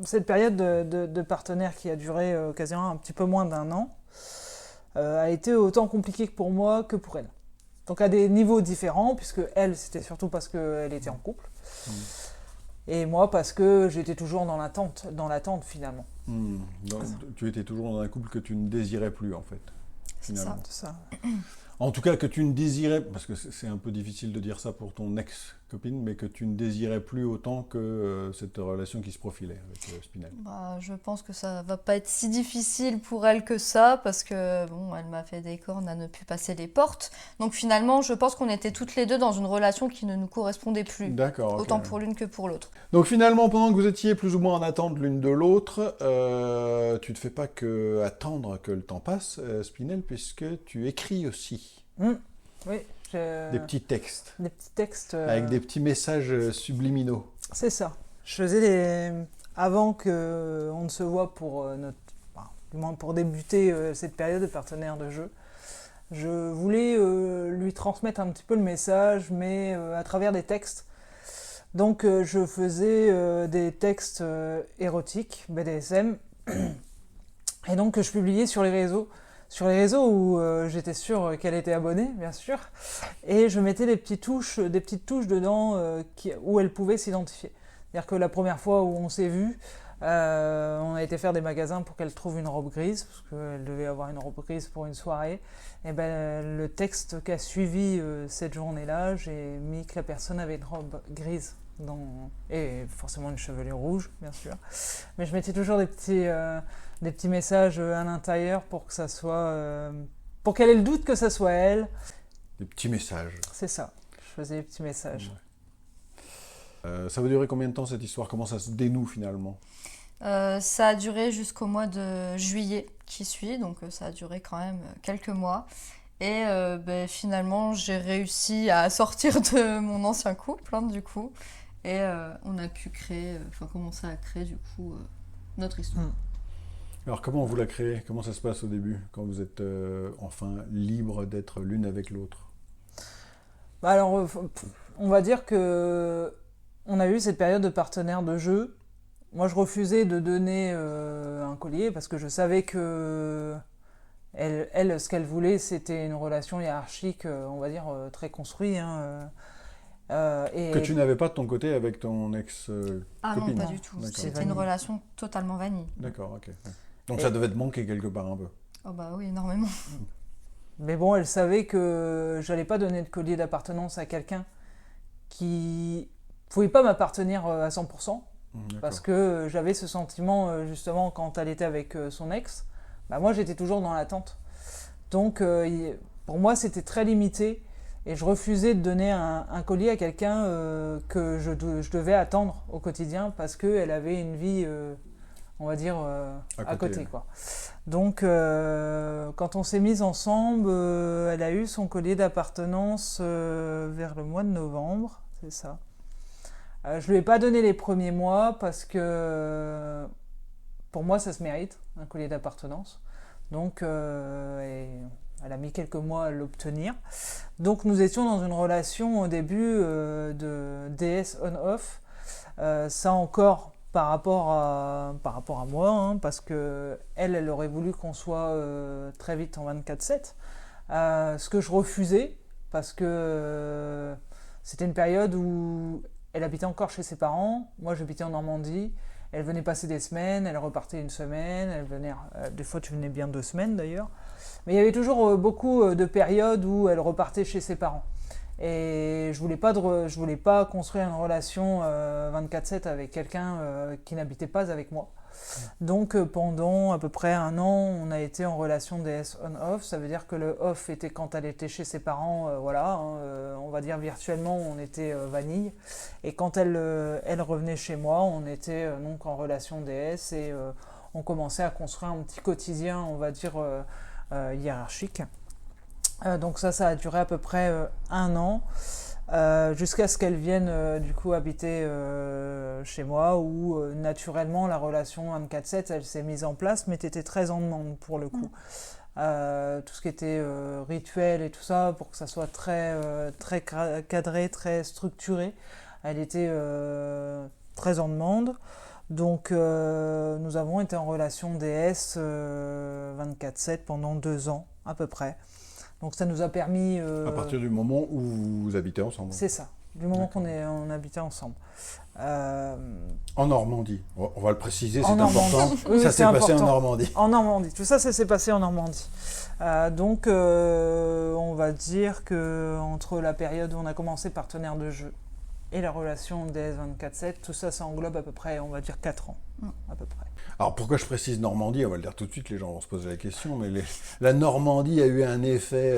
cette période de partenaire qui a duré quasiment un petit peu moins d'1 an a été autant compliquée pour moi que pour elle. Donc à des niveaux différents, puisque elle, c'était surtout parce qu'elle était en couple. Et moi, parce que j'étais toujours dans l'attente finalement. Donc, tu étais toujours dans un couple que tu ne désirais plus, en fait, finalement. C'est ça. En tout cas, que tu ne désirais, parce que c'est un peu difficile de dire ça pour ton ex-copine, mais que tu ne désirais plus autant que cette relation qui se profilait avec Spinel. Je pense que ça va pas être si difficile pour elle que ça, parce que elle m'a fait des cornes à ne plus passer les portes. Donc finalement, je pense qu'on était toutes les deux dans une relation qui ne nous correspondait plus. D'accord. Okay. Autant pour l'une que pour l'autre. Donc finalement, pendant que vous étiez plus ou moins en attente l'une de l'autre, tu ne fais pas que attendre que le temps passe, Spinel, puisque tu écris aussi. Oui. Des petits textes. Des petits textes. Avec des petits messages subliminaux. C'est ça. Je faisais avant qu'on ne se voit du moins pour débuter cette période de partenaire de jeu, je voulais lui transmettre un petit peu le message, mais à travers des textes. Donc je faisais des textes érotiques, BDSM, et donc je publiais sur les réseaux. Sur les réseaux où j'étais sûre qu'elle était abonnée, bien sûr, et je mettais des petites touches dedans où elle pouvait s'identifier. C'est-à-dire que la première fois où on s'est vus, on a été faire des magasins pour qu'elle trouve une robe grise, parce qu'elle devait avoir une robe grise pour une soirée. Et le texte qui a suivi cette journée-là, j'ai mis que la personne avait une robe grise. Et forcément une chevelure rouge, bien sûr. Mais je mettais toujours des petits messages à l'intérieur pour que ça soit... pour qu'elle ait le doute que ça soit elle. Des petits messages. C'est ça, je faisais des petits messages. Ça va durer combien de temps cette histoire? Comment ça se dénoue finalement? Ça a duré jusqu'au mois de juillet qui suit, donc ça a duré quand même quelques mois. Et finalement, j'ai réussi à sortir de mon ancien couple, hein, du coup. Et on a pu commencer à créer du coup notre histoire. Alors comment vous la créez? Comment ça se passe au début, quand vous êtes enfin libre d'être l'une avec l'autre? Bah alors, on va dire que on a eu cette période de partenaire de jeu. Moi, je refusais de donner un collier parce que je savais que elle, ce qu'elle voulait, c'était une relation hiérarchique, on va dire, très construite. Hein, Que tu n'avais pas de ton côté avec ton ex-copine? Ah non, pas du tout. D'accord. C'était une relation totalement vanille. D'accord, ok. Ouais. Donc ça devait te manquer quelque part un peu. Oh bah oui, énormément. Mais bon, elle savait que j'allais pas donner de collier d'appartenance à quelqu'un qui pouvait pas m'appartenir à 100%. Parce que j'avais ce sentiment, justement, quand elle était avec son ex, bah moi j'étais toujours dans l'attente. Donc pour moi c'était très limité et je refusais de donner un collier à quelqu'un que je devais attendre au quotidien parce qu'elle avait une vie, on va dire, à côté. Quoi. Donc quand on s'est mis ensemble, elle a eu son collier d'appartenance vers le mois de novembre, c'est ça. Je lui ai pas donné les premiers mois parce que pour moi ça se mérite, un collier d'appartenance. Donc elle a mis quelques mois à l'obtenir. Donc nous étions dans une relation au début de DS on-off. Ça encore par rapport à moi, hein, parce que elle aurait voulu qu'on soit très vite en 24/7. Ce que je refusais parce que c'était une période où elle habitait encore chez ses parents, moi j'habitais en Normandie, elle venait passer des semaines, elle repartait une semaine, elle venait, des fois tu venais bien 2 semaines d'ailleurs, mais il y avait toujours beaucoup de périodes où elle repartait chez ses parents. Et je voulais pas construire une relation 24/7 avec quelqu'un qui n'habitait pas avec moi. Donc pendant à peu près 1 an, on a été en relation DS on-off. Ça veut dire que le off était quand elle était chez ses parents, voilà, hein, on va dire virtuellement, on était vanille. Et quand elle revenait chez moi, on était donc en relation DS et on commençait à construire un petit quotidien, on va dire, hiérarchique. Donc ça a duré à peu près 1 an. Jusqu'à ce qu'elle vienne du coup habiter chez moi où naturellement la relation 24/7 elle s'est mise en place mais t'étais très en demande pour le coup. Tout ce qui était rituel et tout ça pour que ça soit très cadré, très structuré, elle était très en demande. Donc nous avons été en relation DS 24/7 pendant 2 ans à peu près. Donc ça nous a permis... À partir du moment où vous habitez ensemble. C'est ça, du moment qu'on habitait ensemble. En Normandie, on va le préciser, c'est Normandie. important. Oui, ça s'est passé en Normandie. En Normandie, tout ça s'est passé en Normandie. Donc on va dire qu'entre la période où on a commencé partenaire de jeu et la relation DS 24/7, tout ça, ça englobe à peu près, on va dire 4 ans, à peu près. Alors pourquoi je précise Normandie? On va le dire tout de suite, les gens vont se poser la question, mais la Normandie a eu un effet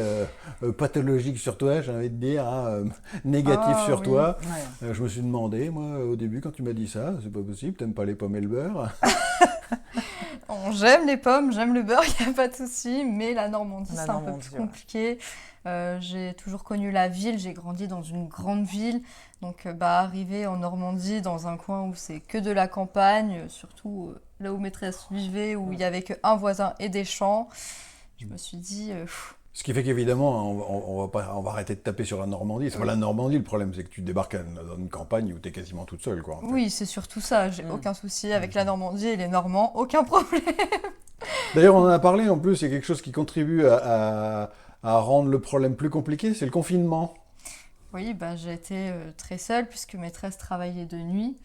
pathologique sur toi, j'ai envie de dire, hein, négatif sur toi. Ouais. Je me suis demandé, moi, au début, quand tu m'as dit ça, c'est pas possible, t'aimes pas les pommes et le beurre? J'aime les pommes, j'aime le beurre, il n'y a pas de souci, mais la Normandie, c'est un peu plus compliqué. J'ai toujours connu la ville, j'ai grandi dans une grande ville, donc arriver en Normandie, dans un coin où c'est que de la campagne, surtout là où maîtresse vivait, où il n'y avait qu'un voisin et des champs, je me suis dit... Ce qui fait qu'évidemment, on va arrêter de taper sur la Normandie. C'est pas la Normandie, le problème, c'est que tu débarques dans une campagne où tu es quasiment toute seule, quoi. En fait. Oui, c'est surtout ça. J'ai aucun souci avec la Normandie et les Normands, aucun problème. D'ailleurs, on en a parlé en plus, il y a quelque chose qui contribue à rendre le problème plus compliqué, c'est le confinement. Oui, j'ai été très seule puisque maîtresse travaillait de nuit.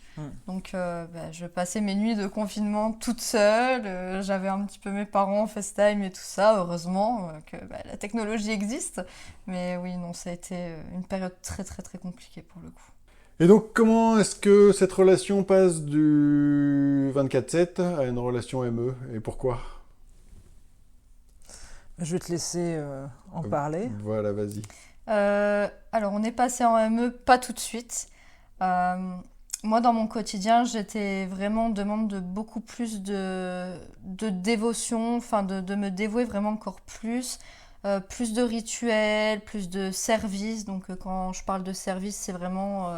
Donc, je passais mes nuits de confinement toute seule. J'avais un petit peu mes parents en FaceTime et tout ça. Heureusement que la technologie existe. Mais oui, non, ça a été une période très, très, très compliquée pour le coup. Et donc, comment est-ce que cette relation passe du 24/7 à une relation ME et pourquoi ? Je vais te laisser en parler. Voilà, vas-y. Alors, on est passé en ME pas tout de suite. Moi, dans mon quotidien, j'étais vraiment en demande de beaucoup plus de dévotion, enfin de me dévouer vraiment encore plus de rituels, plus de services. Donc quand je parle de service, c'est vraiment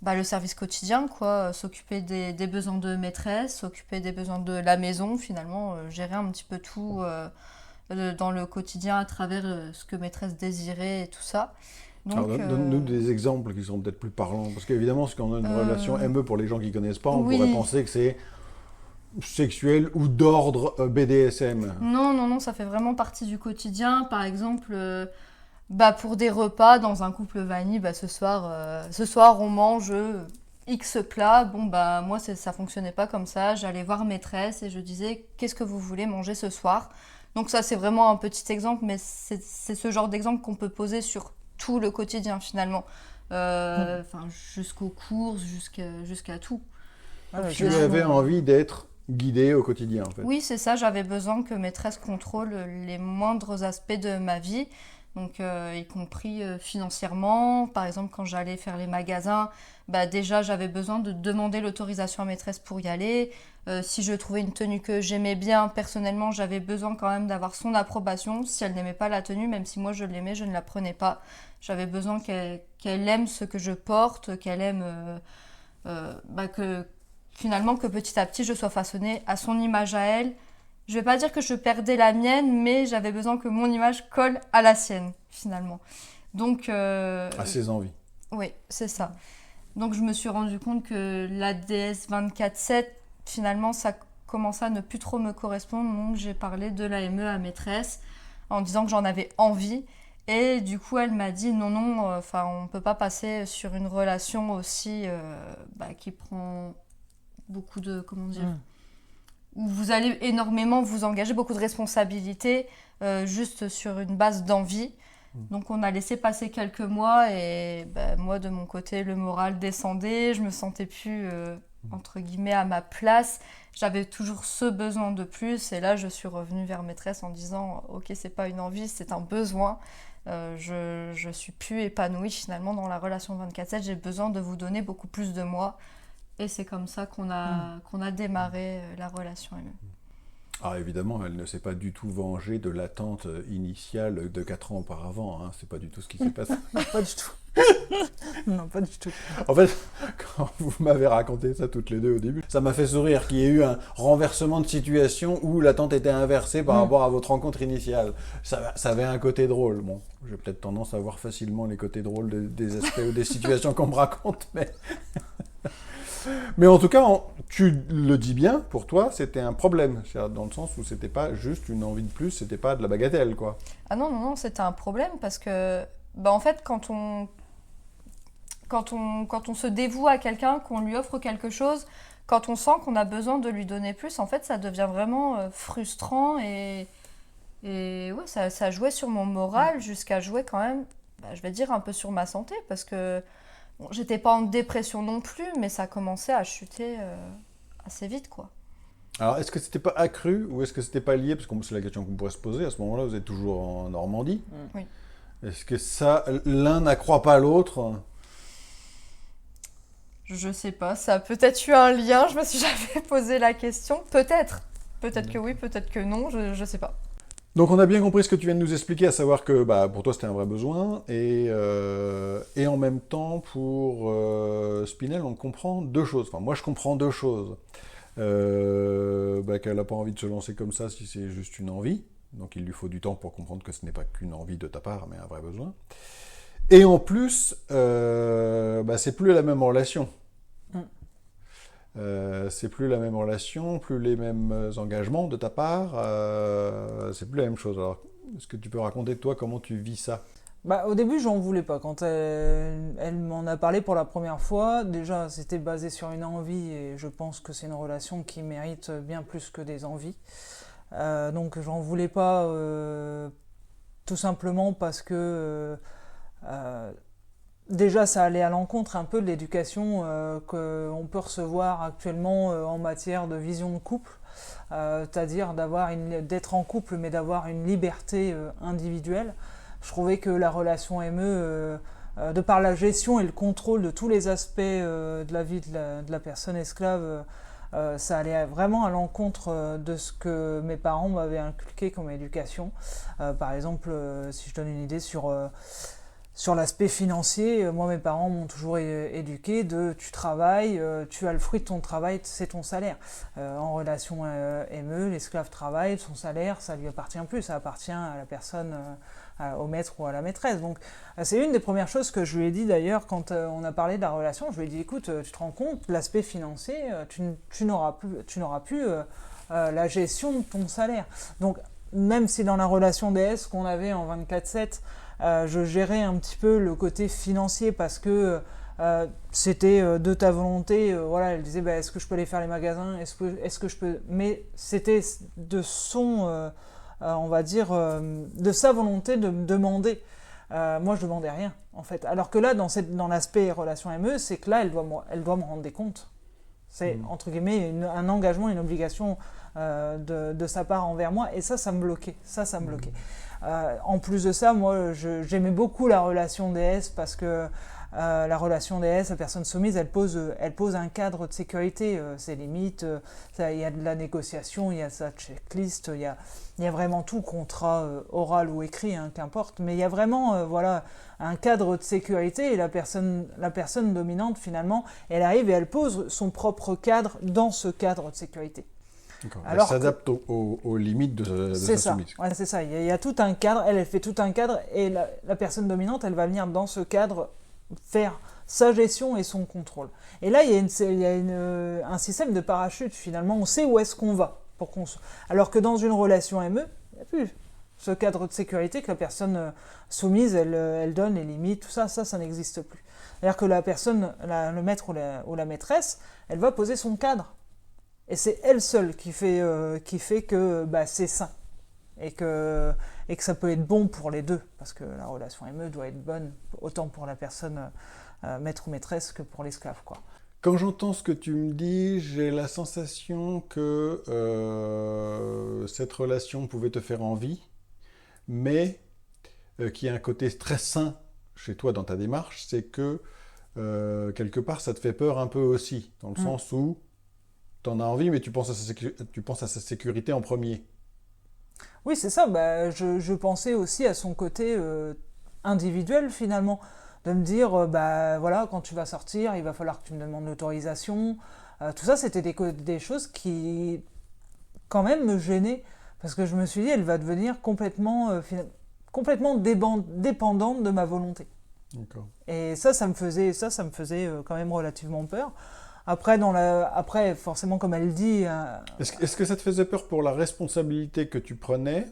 le service quotidien, quoi. S'occuper des besoins de maîtresse, s'occuper des besoins de la maison, finalement, gérer un petit peu tout dans le quotidien à travers ce que maîtresse désirait et tout ça. Donc, Alors, donne-nous des exemples qui sont peut-être plus parlants. Parce qu'évidemment, quand on a une relation ME, pour les gens qui ne connaissent pas, on oui. pourrait penser que c'est sexuel ou d'ordre BDSM. Non, ça fait vraiment partie du quotidien. Par exemple, pour des repas dans un couple vanille, ce soir on mange X plats. Bon, moi, ça fonctionnait pas comme ça. J'allais voir maîtresse et je disais, qu'est-ce que vous voulez manger ce soir? Donc ça, c'est vraiment un petit exemple, mais c'est ce genre d'exemple qu'on peut poser sur tout le quotidien finalement, jusqu'aux courses, jusqu'à tout. Tu avais envie d'être guidée au quotidien en fait. Oui, c'est ça, j'avais besoin que maîtresse contrôle les moindres aspects de ma vie, donc y compris financièrement. Par exemple, quand j'allais faire les magasins, déjà j'avais besoin de demander l'autorisation à maîtresse pour y aller. Si je trouvais une tenue que j'aimais bien, personnellement, j'avais besoin quand même d'avoir son approbation. Si elle n'aimait pas la tenue, même si moi je l'aimais, je ne la prenais pas. J'avais besoin qu'elle aime ce que je porte, qu'elle aime finalement que petit à petit je sois façonnée à son image à elle. Je vais pas dire que je perdais la mienne, mais j'avais besoin que mon image colle à la sienne finalement. Donc à ses envies. Oui, c'est ça. Donc je me suis rendu compte que la DS 24/7, finalement, ça commençait à ne plus trop me correspondre. Donc j'ai parlé de la ME à maîtresse en disant que j'en avais envie. Et du coup, elle m'a dit non, on peut pas passer sur une relation aussi qui prend beaucoup de, comment dire, où vous allez énormément vous engager, beaucoup de responsabilités, juste sur une base d'envie. Donc on a laissé passer quelques mois et moi de mon côté le moral descendait, je me sentais plus entre guillemets à ma place, j'avais toujours ce besoin de plus et là je suis revenue vers maîtresse en disant ok, c'est pas une envie, c'est un besoin. Je suis plus épanouie finalement dans la relation 24/7, j'ai besoin de vous donner beaucoup plus de moi et c'est comme ça qu'on a démarré la relation. Ah, évidemment, elle ne s'est pas du tout vengée de l'attente initiale de 4 ans auparavant. Hein. C'est pas du tout ce qui s'est passé. Non, pas du tout. Non, pas du tout. En fait, quand vous m'avez raconté ça toutes les deux au début, ça m'a fait sourire qu'il y ait eu un renversement de situation où l'attente était inversée par rapport à votre rencontre initiale. Ça avait un côté drôle. Bon, j'ai peut-être tendance à voir facilement les côtés drôles des aspects ou des situations qu'on me raconte, mais... Mais en tout cas, tu le dis bien, pour toi, c'était un problème. Dans le sens où c'était pas juste une envie de plus, c'était pas de la bagatelle, quoi. Ah non, c'était un problème parce que, en fait, quand on se dévoue à quelqu'un, qu'on lui offre quelque chose, quand on sent qu'on a besoin de lui donner plus, en fait, ça devient vraiment frustrant et ouais, ça jouait sur mon moral jusqu'à jouer quand même, je vais dire, un peu sur ma santé parce que j'étais pas en dépression non plus, mais ça commençait à chuter assez vite, quoi. Alors, est-ce que c'était pas accru ou est-ce que c'était pas lié? Parce que c'est la question qu'on pourrait se poser. À ce moment-là, vous êtes toujours en Normandie. Oui. Est-ce que ça, l'un n'accroît pas l'autre? Je sais pas, ça a peut-être eu un lien, je me suis jamais posé la question. Peut-être que oui, peut-être que non, je sais pas. Donc on a bien compris ce que tu viens de nous expliquer, à savoir que pour toi c'était un vrai besoin, et en même temps pour Spinel on comprend deux choses, enfin moi je comprends deux choses, qu'elle n'a pas envie de se lancer comme ça si c'est juste une envie, donc il lui faut du temps pour comprendre que ce n'est pas qu'une envie de ta part, mais un vrai besoin, et en plus c'est plus la même relation. C'est plus la même relation, plus les mêmes engagements de ta part, c'est plus la même chose. Alors, est-ce que tu peux raconter de toi comment tu vis ça? Au début, j'en voulais pas. Quand elle m'en a parlé pour la première fois, déjà, c'était basé sur une envie et je pense que c'est une relation qui mérite bien plus que des envies. Donc, j'en voulais pas tout simplement parce que déjà, ça allait à l'encontre un peu de l'éducation qu'on peut recevoir actuellement en matière de vision de couple, c'est-à-dire d'être en couple mais d'avoir une liberté individuelle. Je trouvais que la relation ME de par la gestion et le contrôle de tous les aspects de la vie de la personne esclave, ça allait vraiment à l'encontre de ce que mes parents m'avaient inculqué comme éducation. Par exemple, si je donne une idée sur l'aspect financier, moi mes parents m'ont toujours éduqué de tu travailles, tu as le fruit de ton travail, c'est ton salaire. En relation ME, l'esclave travaille, son salaire, ça lui appartient plus, ça appartient à la personne, au maître ou à la maîtresse. Donc c'est une des premières choses que je lui ai dit d'ailleurs quand on a parlé de la relation. Je lui ai dit écoute, tu te rends compte, l'aspect financier, tu n'auras plus la gestion de ton salaire. Donc même si dans la relation DS qu'on avait en 24/7, je gérais un petit peu le côté financier parce que c'était de ta volonté, voilà, elle disait est-ce que je peux aller faire les magasins, est-ce que je peux, mais c'était de son, on va dire, de sa volonté de me demander. Moi je demandais rien en fait, alors que là dans l'aspect relation ME, c'est que là elle doit me rendre des comptes. C'est entre guillemets un engagement, une obligation de sa part envers moi, et ça me bloquait. En plus de ça, moi, j'aimais beaucoup la relation DS parce que la relation DS, la personne soumise, elle pose un cadre de sécurité, ses limites, il y a de la négociation, il y a sa checklist, il y a vraiment tout, contrat oral ou écrit, hein, qu'importe, mais il y a vraiment voilà, un cadre de sécurité, et la personne dominante, finalement, elle arrive et elle pose son propre cadre dans ce cadre de sécurité. Elle s'adapte aux limites de sa soumise. Ouais, c'est ça. Il y a tout un cadre, elle fait tout un cadre, et la personne dominante, elle va venir dans ce cadre faire sa gestion et son contrôle. Et là, il y a un système de parachute, finalement, on sait où est-ce qu'on va. Alors que dans une relation ME, il n'y a plus ce cadre de sécurité que la personne soumise, elle donne les limites, tout ça n'existe plus. C'est-à-dire que la personne, le maître ou la maîtresse, elle va poser son cadre. Et c'est elle seule qui fait que c'est sain et que ça peut être bon pour les deux, parce que la relation ME doit être bonne autant pour la personne maître ou maîtresse que pour l'esclave, quoi. Quand j'entends ce que tu me dis, j'ai la sensation que cette relation pouvait te faire envie, mais qu'il y a un côté très sain chez toi dans ta démarche, c'est que quelque part ça te fait peur un peu aussi, dans le sens où tu en as envie, mais tu penses à sa sécurité en premier. Oui, c'est ça. Je pensais aussi à son côté individuel, finalement. De me dire, voilà, quand tu vas sortir, il va falloir que tu me demandes l'autorisation. Tout ça, c'était des choses qui, quand même, me gênaient. Parce que je me suis dit, elle va devenir complètement dépendante de ma volonté. D'accord. Et ça me faisait quand même relativement peur. Après, forcément, comme elle dit... Est-ce que ça te faisait peur pour la responsabilité que tu prenais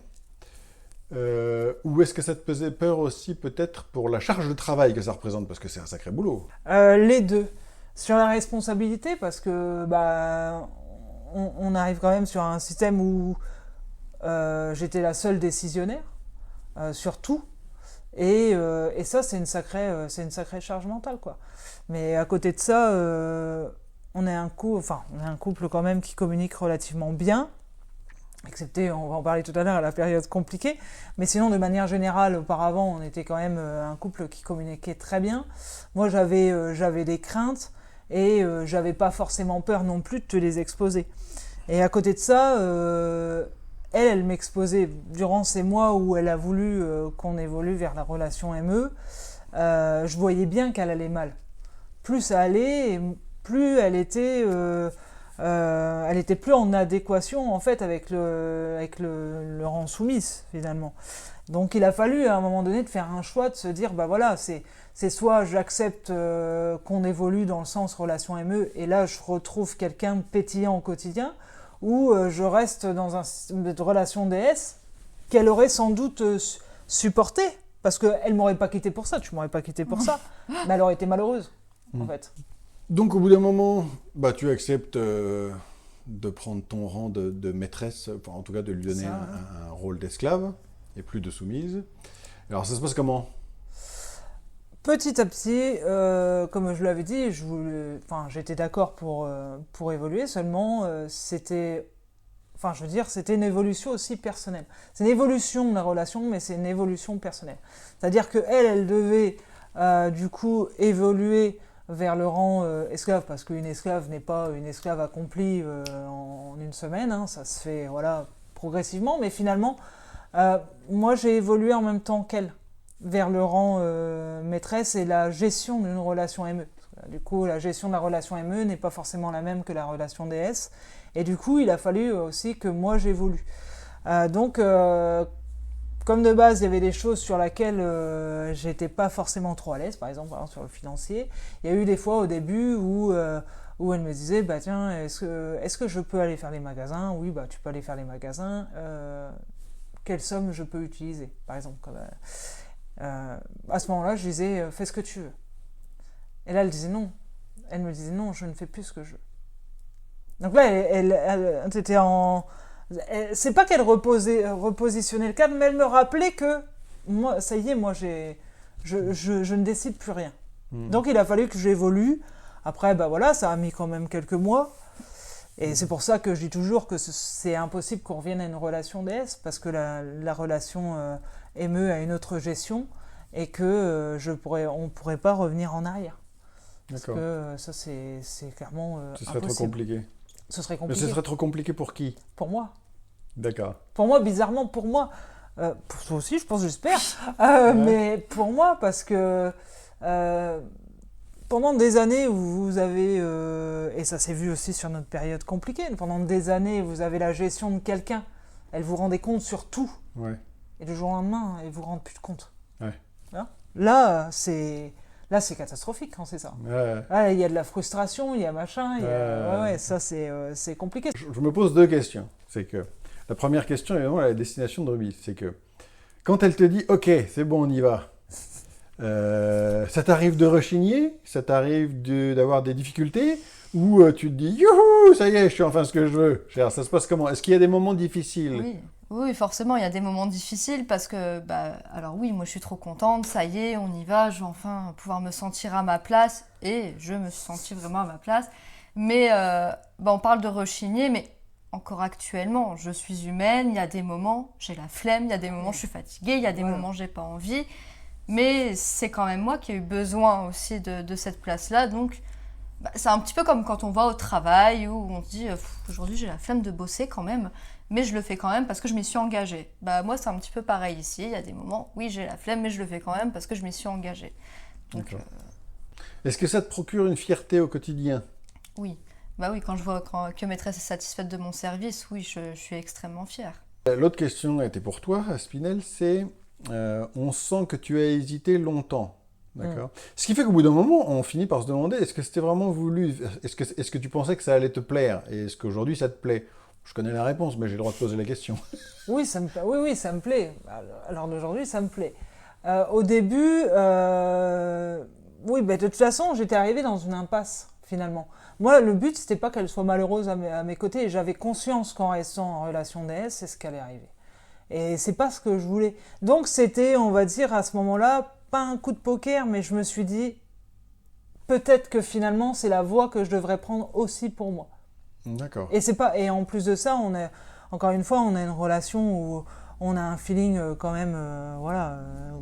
ou est-ce que ça te faisait peur aussi peut-être pour la charge de travail que ça représente? Parce que c'est un sacré boulot. Les deux. Sur la responsabilité, parce que on arrive quand même sur un système où j'étais la seule décisionnaire sur tout. Et ça, c'est une sacrée charge mentale, quoi. Mais à côté de ça, on est un couple quand même qui communique relativement bien, excepté, on va en parler tout à l'heure, à la période compliquée. Mais sinon, de manière générale, auparavant, on était quand même un couple qui communiquait très bien. Moi, j'avais des craintes et j'avais pas forcément peur non plus de te les exposer. Et à côté de ça, elle m'exposait durant ces mois où elle a voulu qu'on évolue vers la relation ME. Je voyais bien qu'elle allait mal. Plus ça allait, et plus elle était plus en adéquation en fait avec le rang soumis finalement. Donc il a fallu à un moment donné de faire un choix, de se dire voilà, c'est soit j'accepte qu'on évolue dans le sens relation ME et là je retrouve quelqu'un de pétillant au quotidien, ou je reste dans un système de relation DS qu'elle aurait sans doute supporté, parce qu'elle m'aurait pas quitté pour ça, tu m'aurais pas quitté pour ça, mais elle aurait été malheureuse en fait. Donc au bout d'un moment, tu acceptes de prendre ton rang de maîtresse, enfin, en tout cas de lui donner un rôle d'esclave et plus de soumise. Alors ça se passe comment? Petit à petit, comme je l'avais dit, j'étais d'accord pour évoluer, seulement c'était une évolution aussi personnelle. C'est une évolution de la relation, mais c'est une évolution personnelle. C'est-à-dire qu'elle devait du coup évoluer vers le rang esclave, parce qu'une esclave n'est pas une esclave accomplie en une semaine, hein, ça se fait voilà, progressivement, mais finalement, moi j'ai évolué en même temps qu'elle vers le rang maîtresse et la gestion d'une relation ME. Du coup, la gestion de la relation ME n'est pas forcément la même que la relation DS, et du coup, il a fallu aussi que moi j'évolue. Donc, comme de base, il y avait des choses sur lesquelles j'étais pas forcément trop à l'aise, par exemple sur le financier. Il y a eu des fois au début où elle me disait, bah tiens, est-ce que je peux aller faire les magasins? Oui, bah tu peux aller faire les magasins. Quelle somme je peux utiliser, par exemple à ce moment-là, je disais, fais ce que tu veux. Et là, elle disait non. Elle me disait non, je ne fais plus ce que je veux. Donc là, elle était en... C'est pas qu'elle repositionnait le cadre, mais elle me rappelait que moi, ça y est, moi, je ne décide plus rien. Donc il a fallu que j'évolue. Après, bah voilà, ça a mis quand même quelques mois. Et c'est pour ça que je dis toujours que c'est impossible qu'on revienne à une relation DS, parce que la relation ME a une autre gestion et que on ne pourrait pas revenir en arrière. Parce que ça, c'est clairement Ce serait impossible. trop compliqué. Ce serait Mais compliqué. ce serait trop compliqué pour qui? Pour moi. D'accord. Pour moi, bizarrement, pour moi. Pour toi aussi, je pense, j'espère. Ouais. Mais pour moi, parce que pendant des années où vous avez, et ça s'est vu aussi sur notre période compliquée, pendant des années, vous avez la gestion de quelqu'un, elle vous rendait compte sur tout. Ouais. Et du jour au lendemain, elle vous rend plus de compte. Ouais. Là, c'est catastrophique quand c'est ça. Ouais. Là, il y a de la frustration, il y a machin, ouais, ça c'est compliqué. Je me pose deux questions. C'est que la première question est vraiment la destination de Ruby. C'est que quand elle te dit OK, c'est bon, on y va, ça t'arrive de rechigner? Ça t'arrive d'avoir des difficultés? Ou tu te dis youhou, ça y est, je suis enfin ce que je veux? Ça se passe comment? Est-ce qu'il y a des moments difficiles? Oui, forcément, il y a des moments difficiles parce que, alors oui, moi je suis trop contente, ça y est, on y va, je vais enfin pouvoir me sentir à ma place et je me suis sentie vraiment à ma place. Mais on parle de rechigner, mais encore actuellement, je suis humaine, il y a des moments, j'ai la flemme, il y a des moments, je suis fatiguée, il y a des moments, j'ai pas envie. Mais c'est quand même moi qui ai eu besoin aussi de cette place-là, donc c'est un petit peu comme quand on va au travail où on se dit aujourd'hui j'ai la flemme de bosser quand même, mais je le fais quand même parce que je m'y suis engagée. Moi c'est un petit peu pareil ici, il y a des moments, oui j'ai la flemme, mais je le fais quand même parce que je m'y suis engagée. Donc, est-ce que ça te procure une fierté au quotidien? Oui, oui, quand je vois que maîtresse est satisfaite de mon service, oui, je suis extrêmement fière. L'autre question était pour toi, Spinel, c'est on sent que tu as hésité longtemps. D'accord. Ce qui fait qu'au bout d'un moment, on finit par se demander, est-ce que c'était vraiment voulu? Est-ce que tu pensais que ça allait te plaire? Et est-ce qu'aujourd'hui, ça te plaît? Je connais la réponse, mais j'ai le droit de poser la question. Oui, ça me plaît. Alors d'aujourd'hui, ça me plaît. Au début, oui, de toute façon, j'étais arrivée dans une impasse, finalement. Moi, le but, c'était pas qu'elle soit malheureuse à mes côtés. Et j'avais conscience qu'en restant en relation DS, c'est ce qui allait arriver. Et c'est pas ce que je voulais. Donc c'était, on va dire, à ce moment-là, pas un coup de poker, mais je me suis dit, peut-être que finalement, c'est la voie que je devrais prendre aussi pour moi. D'accord. Et en plus de ça, encore une fois, on a une relation où on a un feeling quand même,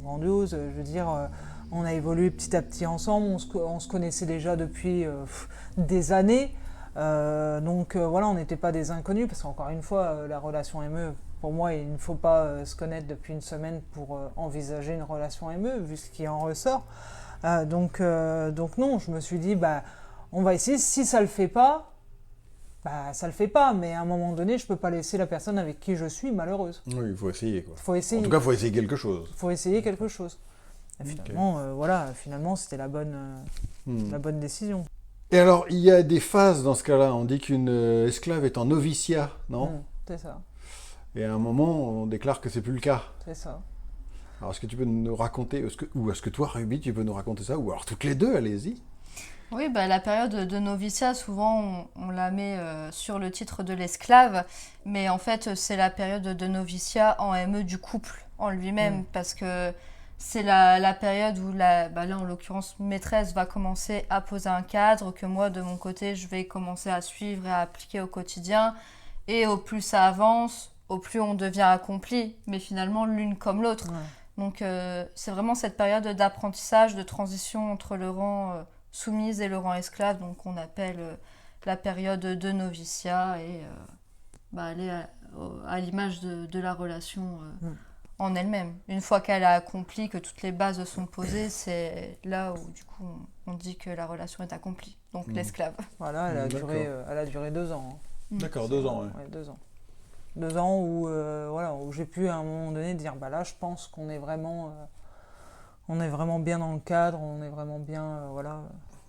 grandiose. Je veux dire, on a évolué petit à petit ensemble, on se connaissait déjà depuis des années. Donc on n'était pas des inconnus, parce qu'encore une fois, la relation ME, pour moi, il ne faut pas se connaître depuis une semaine pour envisager une relation ME, vu ce qui en ressort. Donc non, je me suis dit, on va essayer. Si ça le fait pas, ça le fait pas. Mais à un moment donné, je peux pas laisser la personne avec qui je suis malheureuse. Oui, il faut essayer, quoi. Faut essayer. En tout cas, il faut essayer quelque chose. Faut essayer quelque chose. Et finalement, c'était la bonne décision. Et alors, il y a des phases dans ce cas-là. On dit qu'une esclave est en noviciat, non? C'est ça. Et à un moment, on déclare que c'est plus le cas. C'est ça. Alors, est-ce que tu peux nous raconter, ou est-ce que toi, Ruby, tu peux nous raconter ça? Ou alors toutes les deux, allez-y. Oui, la période de noviciat, souvent, on la met sur le titre de l'esclave. Mais en fait, c'est la période de noviciat en ME du couple en lui-même. Parce que c'est la période où, là, en l'occurrence, maîtresse va commencer à poser un cadre que moi, de mon côté, je vais commencer à suivre et à appliquer au quotidien. Et au plus ça avance, au plus on devient accompli. Mais finalement, l'une comme l'autre. Donc c'est vraiment cette période d'apprentissage, de transition entre le rang soumise et le rang esclave, donc on appelle la période de noviciat, et elle est à l'image de la relation en elle-même. Une fois qu'elle a accompli, que toutes les bases sont posées, c'est là où du coup on dit que la relation est accomplie, donc l'esclave. Voilà, elle a duré 2 ans. Hein. D'accord, 2 ans. Ouais, 2 ans. 2 ans où, où j'ai pu à un moment donné dire là je pense qu'on est vraiment bien dans le cadre, on est vraiment bien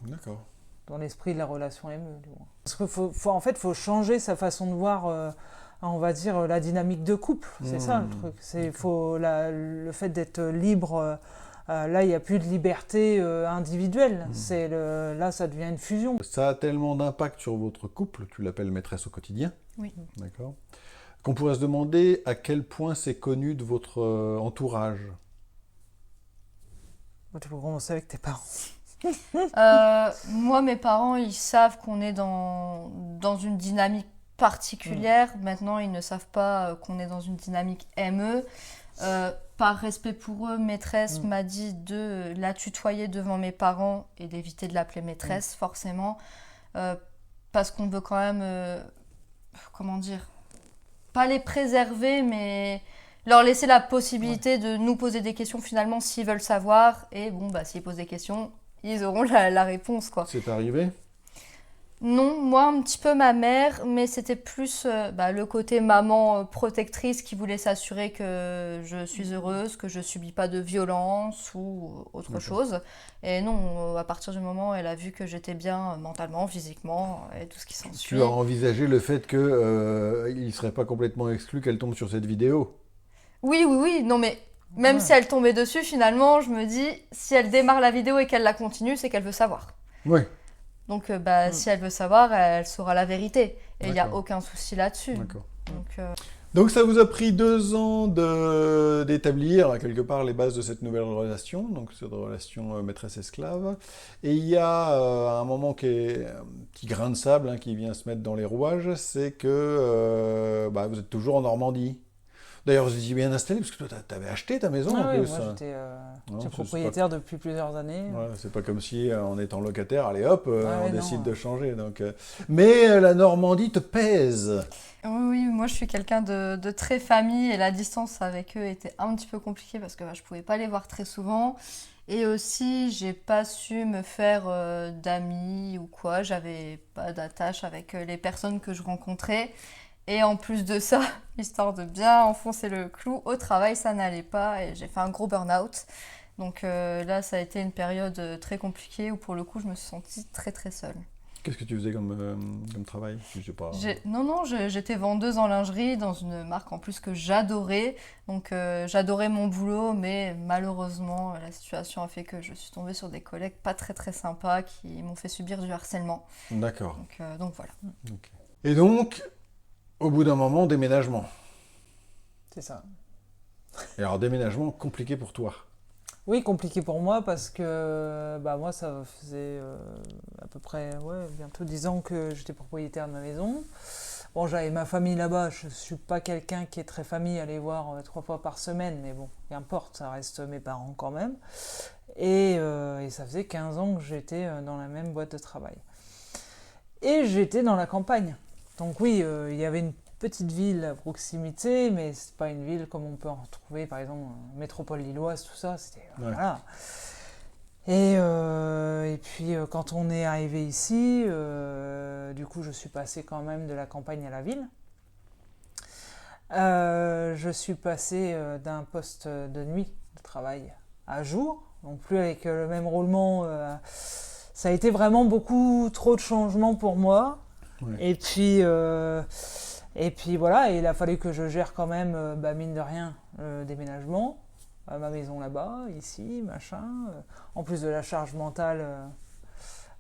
D'accord. dans l'esprit de la relation ME. Parce qu'il faut changer sa façon de voir, on va dire, la dynamique de couple. C'est ça le truc. Le fait d'être libre, là il n'y a plus de liberté individuelle. Là ça devient une fusion. Ça a tellement d'impact sur votre couple, tu l'appelles maîtresse au quotidien. Oui. D'accord. Qu'on pourrait se demander à quel point c'est connu de votre entourage. Tu peux commencer avec tes parents. Moi, mes parents, ils savent qu'on est dans une dynamique particulière. Maintenant, ils ne savent pas qu'on est dans une dynamique ME. Par respect pour eux, maîtresse m'a dit de la tutoyer devant mes parents et d'éviter de l'appeler maîtresse, forcément. Parce qu'on veut quand même, comment dire, pas les préserver, mais leur laisser la possibilité de nous poser des questions finalement s'ils veulent savoir. Et s'ils posent des questions, ils auront la réponse, quoi. C'est arrivé ? Non, moi un petit peu ma mère, mais c'était plus le côté maman protectrice qui voulait s'assurer que je suis heureuse, que je subis pas de violence ou autre chose. Et non, à partir du moment où elle a vu que j'étais bien mentalement, physiquement et tout ce qui s'ensuit. Tu as envisagé le fait qu'il ne serait pas complètement exclu qu'elle tombe sur cette vidéo ? Oui, non mais même si elle tombait dessus, finalement, je me dis, si elle démarre la vidéo et qu'elle la continue, c'est qu'elle veut savoir. Oui. Donc, si elle veut savoir, elle saura la vérité. Et il n'y a D'accord. aucun souci là-dessus. D'accord. Donc, Donc ça vous a pris 2 ans d'établir quelque part les bases de cette nouvelle relation, donc cette relation maîtresse-esclave. Et il y a un moment qui est un petit grain de sable qui vient se mettre dans les rouages, c'est que vous êtes toujours en Normandie. D'ailleurs, vous étiez bien installé, parce que toi, tu avais acheté ta maison en plus. Moi, j'étais propriétaire depuis plusieurs années. Ouais, c'est pas comme si, en étant locataire, allez hop, on décide de changer. Donc, mais la Normandie te pèse. Oui, moi je suis quelqu'un de très famille et la distance avec eux était un petit peu compliquée parce que je pouvais pas les voir très souvent. Et aussi, j'ai pas su me faire d'amis ou quoi, j'avais pas d'attache avec les personnes que je rencontrais. Et en plus de ça, histoire de bien enfoncer le clou, au travail ça n'allait pas et j'ai fait un gros burn-out. Donc là, ça a été une période très compliquée où pour le coup, je me suis sentie très très seule. Qu'est-ce que tu faisais comme travail ? Je sais pas. J'étais vendeuse en lingerie dans une marque en plus que j'adorais. Donc j'adorais mon boulot, mais malheureusement, la situation a fait que je suis tombée sur des collègues pas très très sympas qui m'ont fait subir du harcèlement. D'accord. Donc voilà. Okay. Et donc, au bout d'un moment, déménagement. C'est ça. Et alors, déménagement compliqué pour toi. Oui, compliqué pour moi parce que moi, ça faisait à peu près bientôt 10 ans que j'étais propriétaire de ma maison. Bon, j'avais ma famille là-bas, je ne suis pas quelqu'un qui est très famille, aller voir 3 fois par semaine, mais bon, qu'importe, ça reste mes parents quand même. Et ça faisait 15 ans que j'étais dans la même boîte de travail. Et j'étais dans la campagne. Donc oui, il y avait une petite ville à proximité, mais c'est pas une ville comme on peut en retrouver, par exemple, métropole lilloise, tout ça, c'était... Voilà. Et puis, quand on est arrivé ici, du coup, je suis passé quand même de la campagne à la ville. Je suis passé d'un poste de nuit de travail à jour, donc plus avec le même roulement. Ça a été vraiment beaucoup trop de changements pour moi. Ouais. Et puis voilà, et il a fallu que je gère quand même, mine de rien, le déménagement, ma maison là-bas, ici, machin, en plus de la charge mentale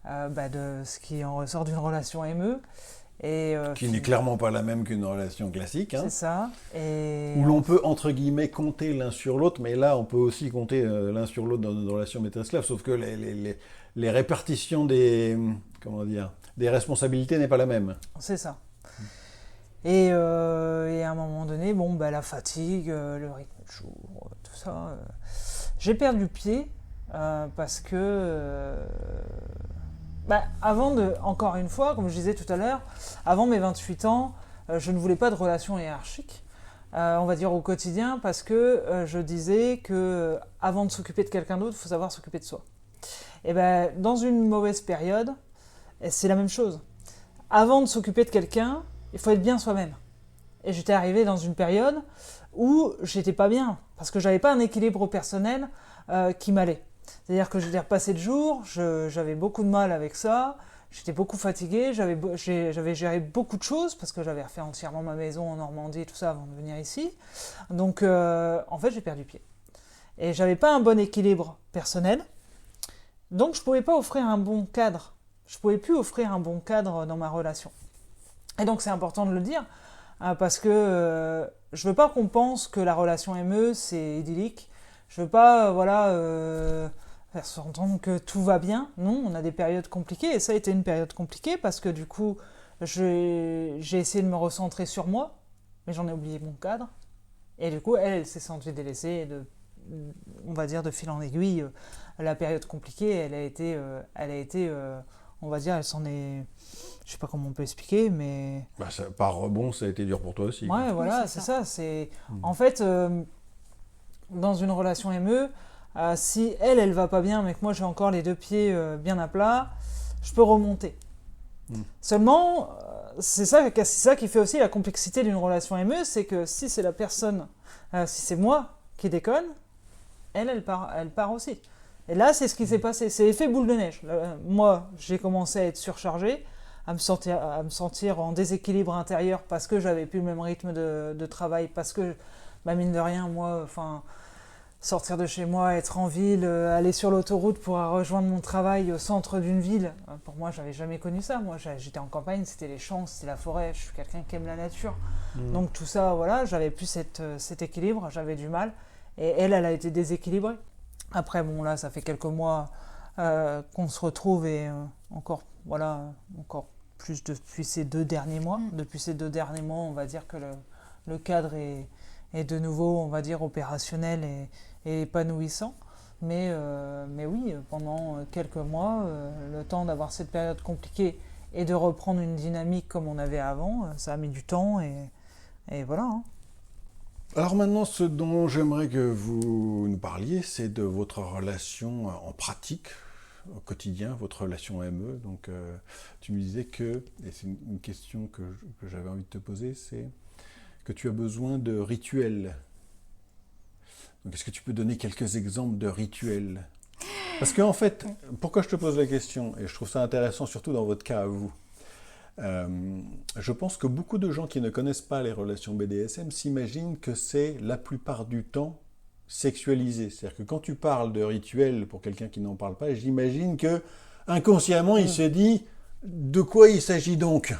de ce qui en ressort d'une relation ME. Qui n'est clairement pas la même qu'une relation classique. Hein, c'est ça. Où l'on peut, entre guillemets, compter l'un sur l'autre, mais là, on peut aussi compter l'un sur l'autre dans une relation maîtresse-esclave, sauf que les répartitions des responsabilités n'est pas la même. C'est ça. Et à un moment donné, bon, bah, la fatigue, le rythme de jour, tout ça. J'ai perdu pied parce que, encore une fois, comme je disais tout à l'heure, avant mes 28 ans, je ne voulais pas de relation hiérarchique, on va dire au quotidien, parce que je disais que avant de s'occuper de quelqu'un d'autre, il faut savoir s'occuper de soi. Et ben, dans une mauvaise période, c'est la même chose. Avant de s'occuper de quelqu'un, il faut être bien soi-même. Et j'étais arrivé dans une période où j'étais pas bien, parce que j'avais pas un équilibre personnel qui m'allait. C'est-à-dire que j'étais repassé de jour, j'avais beaucoup de mal avec ça, j'étais beaucoup fatigué, j'avais géré beaucoup de choses, parce que j'avais refait entièrement ma maison en Normandie et tout ça avant de venir ici. Donc en fait j'ai perdu pied. Et j'avais pas un bon équilibre personnel, donc je pouvais pas offrir un bon cadre. Je pouvais plus offrir un bon cadre dans ma relation. Et donc c'est important de le dire, parce que je veux pas qu'on pense que la relation ME c'est idyllique. Je veux pas faire s'entendre que tout va bien. Non, on a des périodes compliquées, et ça a été une période compliquée parce que du coup j'ai essayé de me recentrer sur moi, mais j'en ai oublié mon cadre. Et du coup elle s'est sentie délaissée, et on va dire de fil en aiguille, la période compliquée elle a été on va dire, elle s'en est... Je sais pas comment on peut expliquer, mais... Par rebond, ça a été dur pour toi aussi. Ouais, voilà, c'est ça. En fait, dans une relation ME, si elle va pas bien, mais que moi j'ai encore les deux pieds bien à plat, je peux remonter. Seulement, c'est ça qui fait aussi la complexité d'une relation ME, c'est que si c'est la personne, si c'est moi qui déconne, elle part aussi. Et là, c'est ce qui s'est passé. C'est l'effet boule de neige. Moi, j'ai commencé à être surchargé, à me sentir en déséquilibre intérieur parce que j'avais plus le même rythme de travail, parce que, mine de rien, moi, sortir de chez moi, être en ville, aller sur l'autoroute pour rejoindre mon travail au centre d'une ville, pour moi, j'avais jamais connu ça. Moi, j'étais en campagne, c'était les champs, c'était la forêt. Je suis quelqu'un qui aime la nature. Donc tout ça, voilà, j'avais plus cet équilibre, j'avais du mal. Et elle a été déséquilibrée. Après, bon, là, ça fait quelques mois qu'on se retrouve, et encore plus depuis ces 2 derniers mois. Depuis ces 2 derniers mois, on va dire que le cadre est de nouveau, on va dire, opérationnel et épanouissant. Mais oui, pendant quelques mois, le temps d'avoir cette période compliquée et de reprendre une dynamique comme on avait avant, ça a mis du temps, et voilà. Hein. Alors maintenant, ce dont j'aimerais que vous nous parliez, c'est de votre relation en pratique, au quotidien, votre relation ME. Donc tu me disais que, et c'est une question que j'avais envie de te poser, c'est que tu as besoin de rituels. Donc est-ce que tu peux donner quelques exemples de rituels ? Parce qu'en fait, pourquoi je te pose la question, et je trouve ça intéressant surtout dans votre cas à vous, je pense que beaucoup de gens qui ne connaissent pas les relations BDSM s'imaginent que c'est la plupart du temps sexualisé. C'est-à-dire que quand tu parles de rituel pour quelqu'un qui n'en parle pas, j'imagine que inconsciemment il se dit de quoi il s'agit donc.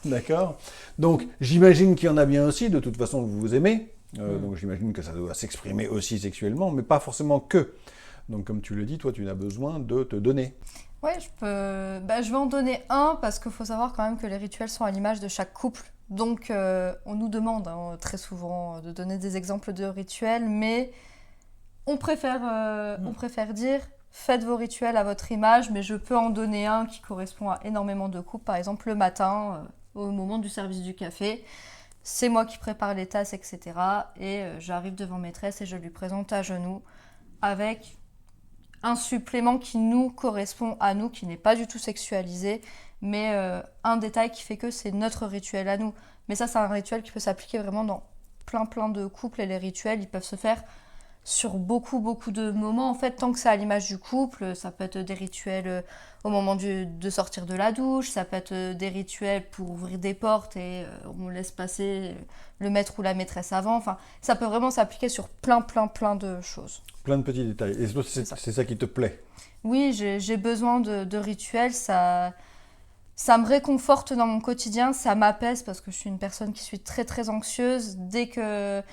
D'accord ? Donc j'imagine qu'il y en a bien aussi, de toute façon vous vous aimez, donc j'imagine que ça doit s'exprimer aussi sexuellement, mais pas forcément que. Donc comme tu le dis, toi tu as besoin de te donner. Oui, je vais en donner un parce qu'il faut savoir quand même que les rituels sont à l'image de chaque couple. Donc, on nous demande très souvent de donner des exemples de rituels, mais on préfère dire faites vos rituels à votre image, mais je peux en donner un qui correspond à énormément de couples. Par exemple, le matin, au moment du service du café, c'est moi qui prépare les tasses, etc. Et j'arrive devant maîtresse et je lui présente à genoux avec un supplément qui nous correspond à nous, qui n'est pas du tout sexualisé, mais un détail qui fait que c'est notre rituel à nous. Mais ça, c'est un rituel qui peut s'appliquer vraiment dans plein de couples, et les rituels, ils peuvent se faire sur beaucoup de moments. En fait, tant que c'est à l'image du couple, ça peut être des rituels au moment de sortir de la douche, ça peut être des rituels pour ouvrir des portes et on laisse passer le maître ou la maîtresse avant. Enfin, ça peut vraiment s'appliquer sur plein de choses. Plein de petits détails. Et c'est ça qui te plaît ? Oui, j'ai besoin de rituels, ça me réconforte dans mon quotidien, ça m'apaise parce que je suis une personne qui suis très anxieuse. Dès que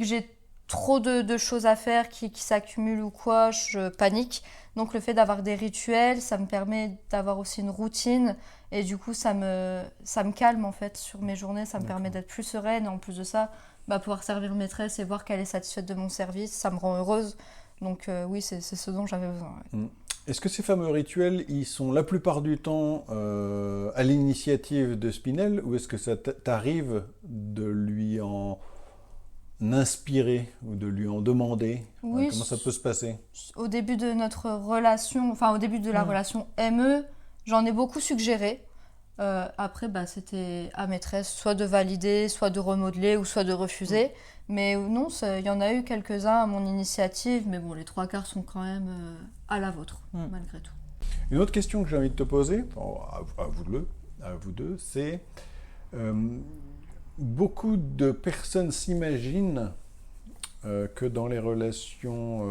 j'ai trop de choses à faire qui s'accumulent ou quoi, je panique. Donc le fait d'avoir des rituels, ça me permet d'avoir aussi une routine et du coup ça me calme en fait sur mes journées, ça me permet d'être plus sereine et en plus de ça, pouvoir servir maîtresse et voir qu'elle est satisfaite de mon service, ça me rend heureuse. Donc oui, c'est ce dont j'avais besoin. Ouais. Est-ce que ces fameux rituels, ils sont la plupart du temps à l'initiative de Spinel ou est-ce que ça t'arrive de lui en inspirer ou de lui en demander? Oui, comment ça peut se passer? Au début de notre relation, enfin au début de la relation ME, j'en ai beaucoup suggéré. Après, c'était à maîtresse soit de valider, soit de remodeler ou soit de refuser. Mais non, il y en a eu quelques-uns à mon initiative, mais bon, les 3/4 sont quand même à la vôtre, malgré tout. Une autre question que j'ai envie de te poser, à vous deux, c'est beaucoup de personnes s'imaginent que dans les relations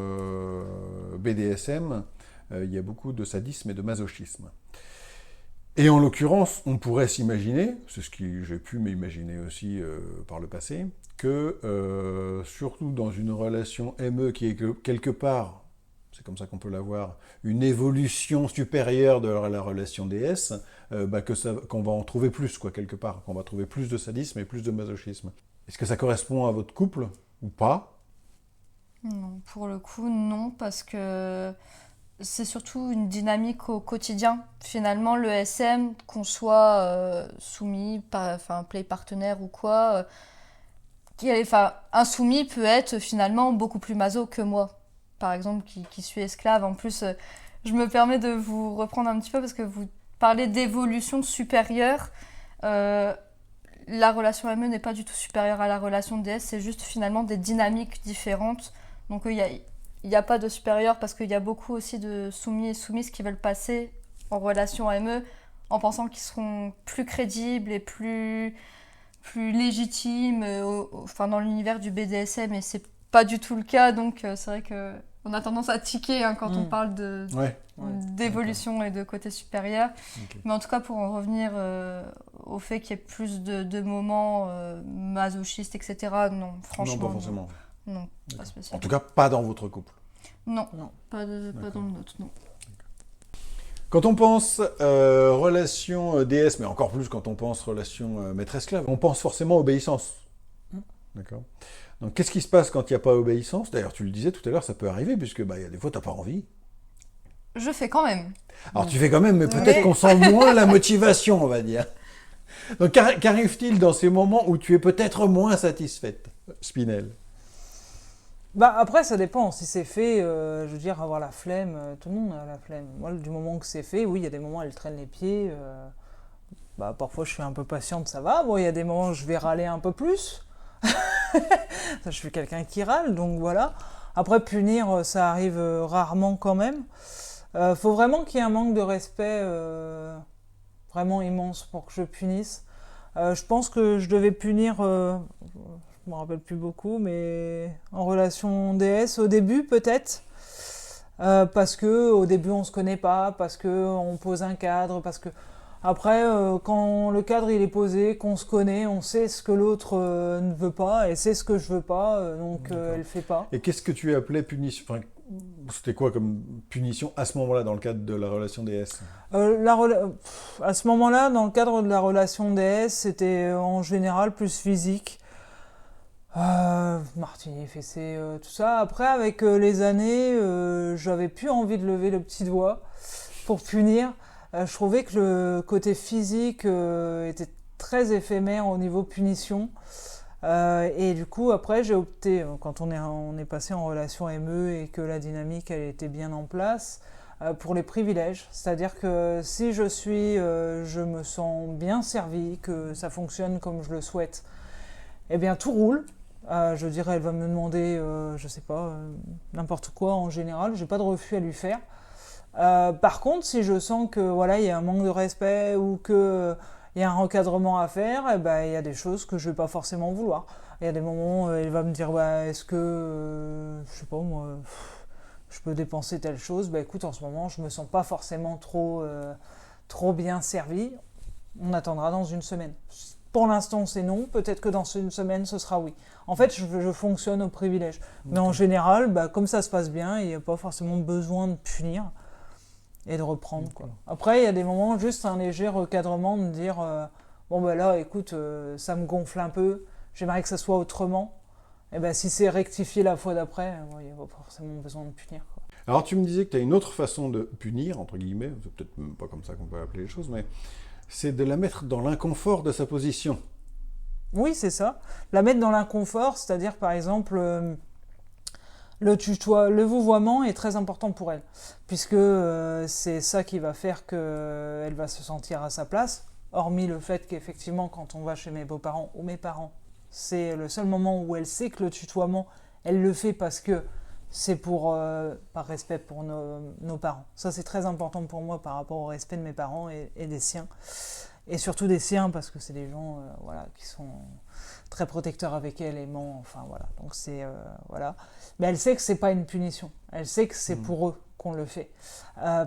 BDSM, il y a beaucoup de sadisme et de masochisme. Et en l'occurrence, on pourrait s'imaginer, c'est ce que j'ai pu m'imaginer aussi par le passé, que surtout dans une relation ME qui est quelque part, c'est comme ça qu'on peut l'avoir, une évolution supérieure de la relation DS, qu'on va en trouver plus, quoi, quelque part, qu'on va trouver plus de sadisme et plus de masochisme. Est-ce que ça correspond à votre couple ou pas? Non, pour le coup, non, parce que c'est surtout une dynamique au quotidien. Finalement, le SM, qu'on soit soumis, play partenaire ou quoi, un soumis peut être finalement beaucoup plus maso que moi, par exemple, qui suis esclave. En plus, je me permets de vous reprendre un petit peu parce que vous parlez d'évolution supérieure. La relation ME n'est pas du tout supérieure à la relation DS, c'est juste finalement des dynamiques différentes. Donc il n'y a pas de supérieur parce qu'il y a beaucoup aussi de soumis et soumises qui veulent passer en relation ME en pensant qu'ils seront plus crédibles et plus légitimes dans l'univers du BDSM et c'est pas du tout le cas. Donc c'est vrai qu'on a tendance à tiquer quand on parle d'évolution et de côté supérieur. Okay. Mais en tout cas, pour en revenir au fait qu'il y ait plus de moments masochistes, etc., non, franchement. Non, pas forcément. Non, pas spécialement. En tout cas, pas dans votre couple. Non, pas dans le nôtre, non. Quand on pense relation DS, mais encore plus quand on pense relation maître-esclave, on pense forcément obéissance. D'accord. Donc, qu'est-ce qui se passe quand il n'y a pas obéissance? D'ailleurs, tu le disais tout à l'heure, ça peut arriver, puisque il y a des fois, tu n'as pas envie. Je fais quand même. Alors, tu fais quand même, mais peut-être qu'on sent moins la motivation, on va dire. Donc, qu'arrive-t-il dans ces moments où tu es peut-être moins satisfaite, Spinel? Après, ça dépend. Si c'est fait, je veux dire, avoir la flemme, tout le monde a la flemme. Moi, du moment que c'est fait, oui, il y a des moments où elle traîne les pieds. Parfois, je suis un peu patiente, ça va. Bon, il y a des moments où je vais râler un peu plus. Je suis quelqu'un qui râle, donc voilà. Après, punir, ça arrive rarement quand même. Faut vraiment qu'il y ait un manque de respect vraiment immense pour que je punisse. Je pense que je devais punir... je me rappelle plus beaucoup, mais en relation DS, au début peut-être, parce que au début on se connaît pas, parce que on pose un cadre, parce que après quand le cadre il est posé, qu'on se connaît, on sait ce que l'autre ne veut pas et c'est ce que je veux pas, donc elle fait pas. Et qu'est-ce que tu appelais punition? Enfin, c'était quoi comme punition à ce moment-là dans le cadre de la relation DS? À ce moment-là, dans le cadre de la relation DS, c'était en général plus physique. Martini, fessé, tout ça. Après, avec les années, j'avais plus envie de lever le petit doigt pour punir. Je trouvais que le côté physique était très éphémère au niveau punition. Et du coup, après, j'ai opté, quand on est passé en relation ME et que la dynamique, elle était bien en place, pour les privilèges. C'est-à-dire que si je me sens bien servi, que ça fonctionne comme je le souhaite, eh bien, tout roule. Je dirais, elle va me demander, je sais pas, n'importe quoi en général, j'ai pas de refus à lui faire. Par contre, si je sens que voilà, il y a un manque de respect ou que il y a un recadrement à faire, il y a des choses que je vais pas forcément vouloir. Il y a des moments où elle va me dire, est-ce que, je sais pas moi, je peux dépenser telle chose? Écoute, en ce moment, je me sens pas forcément trop bien servi. On attendra dans une semaine. pour l'instant c'est non, peut-être que dans une semaine ce sera oui. En fait, je fonctionne au privilège. Mais en général, comme ça se passe bien, il n'y a pas forcément besoin de punir et de reprendre. Quoi. Après, il y a des moments, juste un léger recadrement, de dire bon ben là, écoute, ça me gonfle un peu, j'aimerais que ça soit autrement. Et ben si c'est rectifié la fois d'après, il n'y a pas forcément besoin de punir. Quoi. Alors tu me disais que tu as une autre façon de punir, entre guillemets, c'est peut-être même pas comme ça qu'on peut appeler les choses, mais c'est de la mettre dans l'inconfort de sa position. Oui, c'est ça. La mettre dans l'inconfort, c'est-à-dire par exemple, le vouvoiement est très important pour elle, puisque c'est ça qui va faire qu'elle va se sentir à sa place, hormis le fait qu'effectivement quand on va chez mes beaux-parents ou mes parents, c'est le seul moment où elle sait que le tutoiement, elle le fait parce que c'est par respect pour nos parents. Ça, c'est très important pour moi par rapport au respect de mes parents et des siens. Et surtout des siens, parce que c'est des gens qui sont très protecteurs avec elle, aimants, enfin voilà. Donc c'est, voilà. Mais elle sait que c'est pas une punition. Elle sait que c'est pour eux qu'on le fait.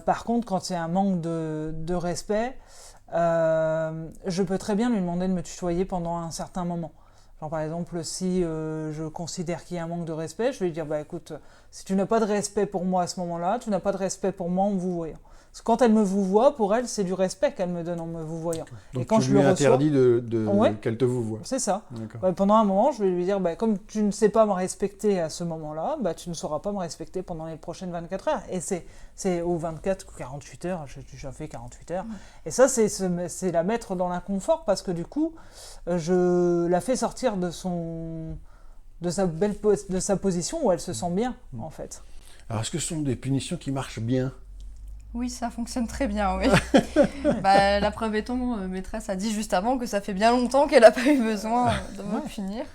Par contre, quand il y a un manque de respect, je peux très bien lui demander de me tutoyer pendant un certain moment. Genre par exemple, si je considère qu'il y a un manque de respect, je vais lui dire, écoute, si tu n'as pas de respect pour moi à ce moment-là, tu n'as pas de respect pour moi en me vouvoyant. Parce que quand elle me vouvoie, pour elle, c'est du respect qu'elle me donne en me vouvoyant. Donc et quand tu je lui le reçois, interdis qu'elle te vouvoie. c'est ça. D'accord. Pendant un moment, je vais lui dire, comme tu ne sais pas me respecter à ce moment-là, tu ne sauras pas me respecter pendant les prochaines 24 heures. Et c'est aux 24 ou 48 heures, j'ai déjà fait 48 heures. Et ça, c'est la mettre dans l'inconfort, parce que du coup, je la fais sortir de sa position où elle se sent bien, en fait. Alors, est-ce que ce sont des punitions qui marchent bien ? Oui, ça fonctionne très bien, oui. La preuve étant, maîtresse a dit juste avant que ça fait bien longtemps qu'elle n'a pas eu besoin de me punir.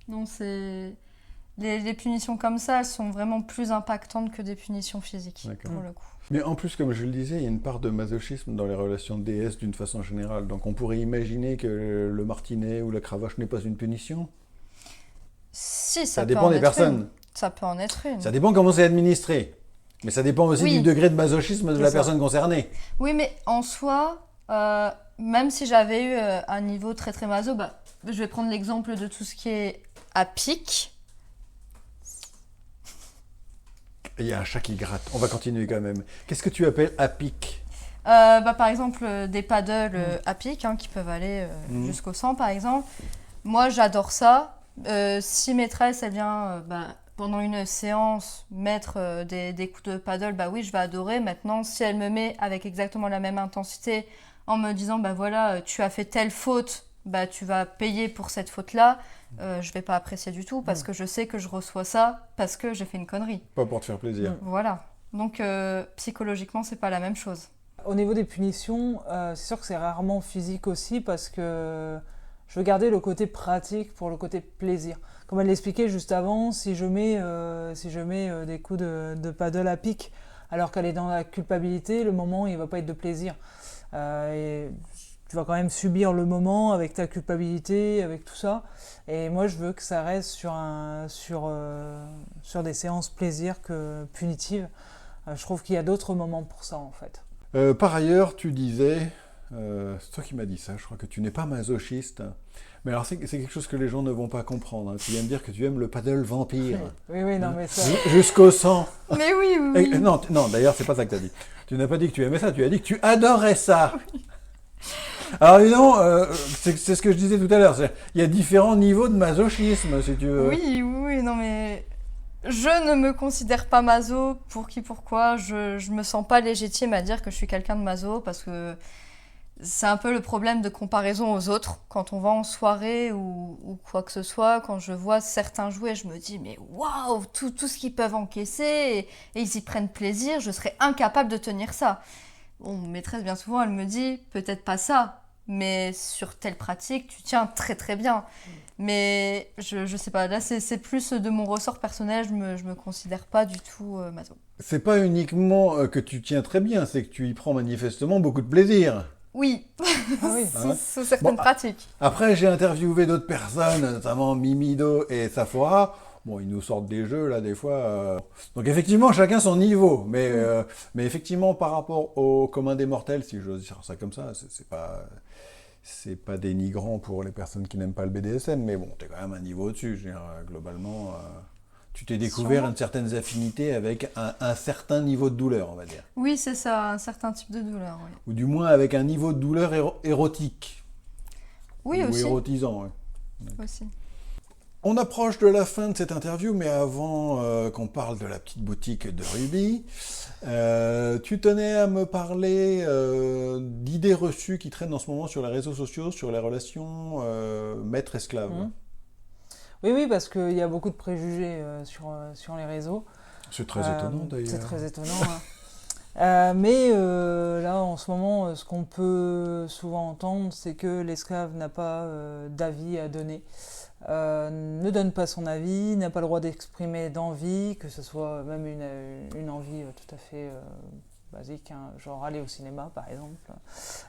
Donc les punitions comme ça, elles sont vraiment plus impactantes que des punitions physiques, pour le coup. Mais en plus, comme je le disais, il y a une part de masochisme dans les relations de déesse d'une façon générale. Donc on pourrait imaginer que le martinet ou la cravache n'est pas une punition. Si, ça dépend des personnes. Ça peut en être une. Ça dépend comment c'est administré. Mais ça dépend aussi du degré de masochisme de la personne concernée. Oui, mais en soi, même si j'avais eu un niveau très très maso, je vais prendre l'exemple de tout ce qui est à pic. Il y a un chat qui gratte. On va continuer quand même. Qu'est-ce que tu appelles à pic ? Par exemple, des paddles à pic qui peuvent aller jusqu'au 100 par exemple. Moi, j'adore ça. Si maîtresse, elle vient... pendant une séance, mettre des coups de paddle, oui, je vais adorer. Maintenant, si elle me met avec exactement la même intensité, en me disant, voilà, tu as fait telle faute, tu vas payer pour cette faute-là, je vais pas apprécier du tout, parce que je sais que je reçois ça parce que j'ai fait une connerie. Pas pour te faire plaisir. Voilà. Donc, psychologiquement, c'est pas la même chose. Au niveau des punitions, c'est sûr que c'est rarement physique aussi, parce que je veux garder le côté pratique pour le côté plaisir. Comme elle l'expliquait juste avant, si je mets des coups de paddle à pic alors qu'elle est dans la culpabilité, le moment il va pas être de plaisir. Et tu vas quand même subir le moment avec ta culpabilité, avec tout ça. Et moi je veux que ça reste sur des séances plaisir que punitives. Je trouve qu'il y a d'autres moments pour ça en fait. Par ailleurs, tu disais, c'est toi qui m'as dit ça, je crois que tu n'es pas masochiste. Mais alors c'est quelque chose que les gens ne vont pas comprendre. Tu viens de dire que tu aimes le paddle vampire. Oui, non mais ça... Jusqu'au sang. Mais oui. Non, d'ailleurs, c'est pas ça que tu as dit. Tu n'as pas dit que tu aimais ça, tu as dit que tu adorais ça. Oui. Alors évidemment, c'est ce que je disais tout à l'heure. Il y a différents niveaux de masochisme, si tu veux. Oui, non mais... Je ne me considère pas maso, pour qui, pourquoi. Je me sens pas légitime à dire que je suis quelqu'un de maso, parce que c'est un peu le problème de comparaison aux autres. Quand on va en soirée ou quoi que ce soit, quand je vois certains jouer, je me dis mais waouh, tout ce qu'ils peuvent encaisser et ils y prennent plaisir, je serais incapable de tenir ça. Bon, maîtresse, bien souvent, elle me dit peut-être pas ça, mais sur telle pratique, tu tiens très très bien. Mais je sais pas, là c'est plus de mon ressort personnel, je me considère pas du tout maso. C'est pas uniquement que tu tiens très bien, c'est que tu y prends manifestement beaucoup de plaisir. Oui, sous certaines pratiques. Après, j'ai interviewé d'autres personnes, notamment Mimido et Saphora. Bon, ils nous sortent des jeux, là, des fois. Donc, effectivement, chacun son niveau. Mais effectivement, par rapport au commun des mortels, si j'ose dire ça comme ça, c'est pas dénigrant pour les personnes qui n'aiment pas le BDSM, mais bon, t'es quand même un niveau au-dessus. Je veux dire, globalement, tu t'es découvert Sûrement. une certaine affinité avec un certain niveau de douleur, on va dire. Oui, c'est ça, un certain type de douleur, oui. Ou du moins avec un niveau de douleur érotique. Oui, Ou aussi. érotisant, ouais. Aussi. On approche de la fin de cette interview, mais avant qu'on parle de la petite boutique de Ruby, tu tenais à me parler d'idées reçues qui traînent en ce moment sur les réseaux sociaux, sur les relations maître-esclave. Oui, parce qu'il y a beaucoup de préjugés sur les réseaux. C'est très étonnant d'ailleurs. C'est très étonnant. Mais là, en ce moment, ce qu'on peut souvent entendre, c'est que l'esclave n'a pas d'avis à donner. Ne donne pas son avis, n'a pas le droit d'exprimer d'envie, que ce soit même une envie tout à fait basique, hein, genre aller au cinéma par exemple.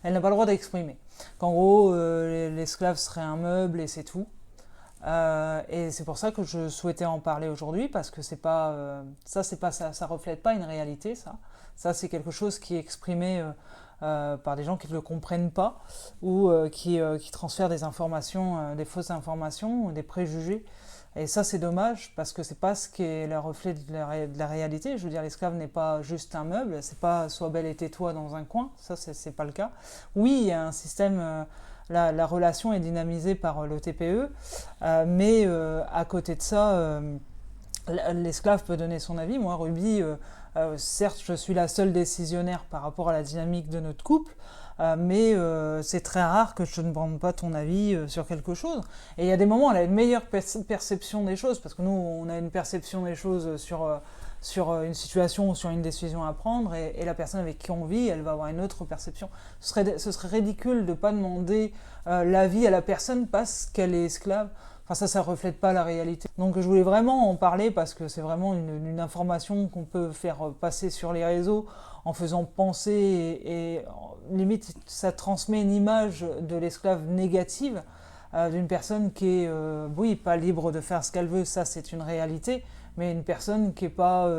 Elle n'a pas le droit d'exprimer. Qu'en gros, l'esclave serait un meuble et c'est tout. Et c'est pour ça que je souhaitais en parler aujourd'hui, parce que c'est pas ça reflète pas une réalité, ça. Ça, c'est quelque chose qui est exprimé par des gens qui ne le comprennent pas ou qui transfèrent des informations, des fausses informations, des préjugés. Et ça, c'est dommage parce que c'est pas ce qui est le reflet de la réalité. Je veux dire, l'esclave n'est pas juste un meuble, c'est pas sois belle et tais-toi dans un coin. Ça, c'est pas le cas. Oui, il y a un système. La relation est dynamisée par le TPE, mais à côté de ça, l'esclave peut donner son avis. Moi, Ruby, certes, je suis la seule décisionnaire par rapport à la dynamique de notre couple, mais c'est très rare que je ne demande pas ton avis sur quelque chose. Et il y a des moments où elle a une meilleure perception des choses, parce que nous, on a une perception des choses sur une situation ou sur une décision à prendre, et la personne avec qui on vit, elle va avoir une autre perception. Ce serait ridicule de ne pas demander l'avis à la personne parce qu'elle est esclave. Enfin, ça reflète pas la réalité. Donc je voulais vraiment en parler parce que c'est vraiment une information qu'on peut faire passer sur les réseaux en faisant penser et limite ça transmet une image de l'esclave négative d'une personne qui est, oui, pas libre de faire ce qu'elle veut, ça c'est une réalité, mais une personne qui est pas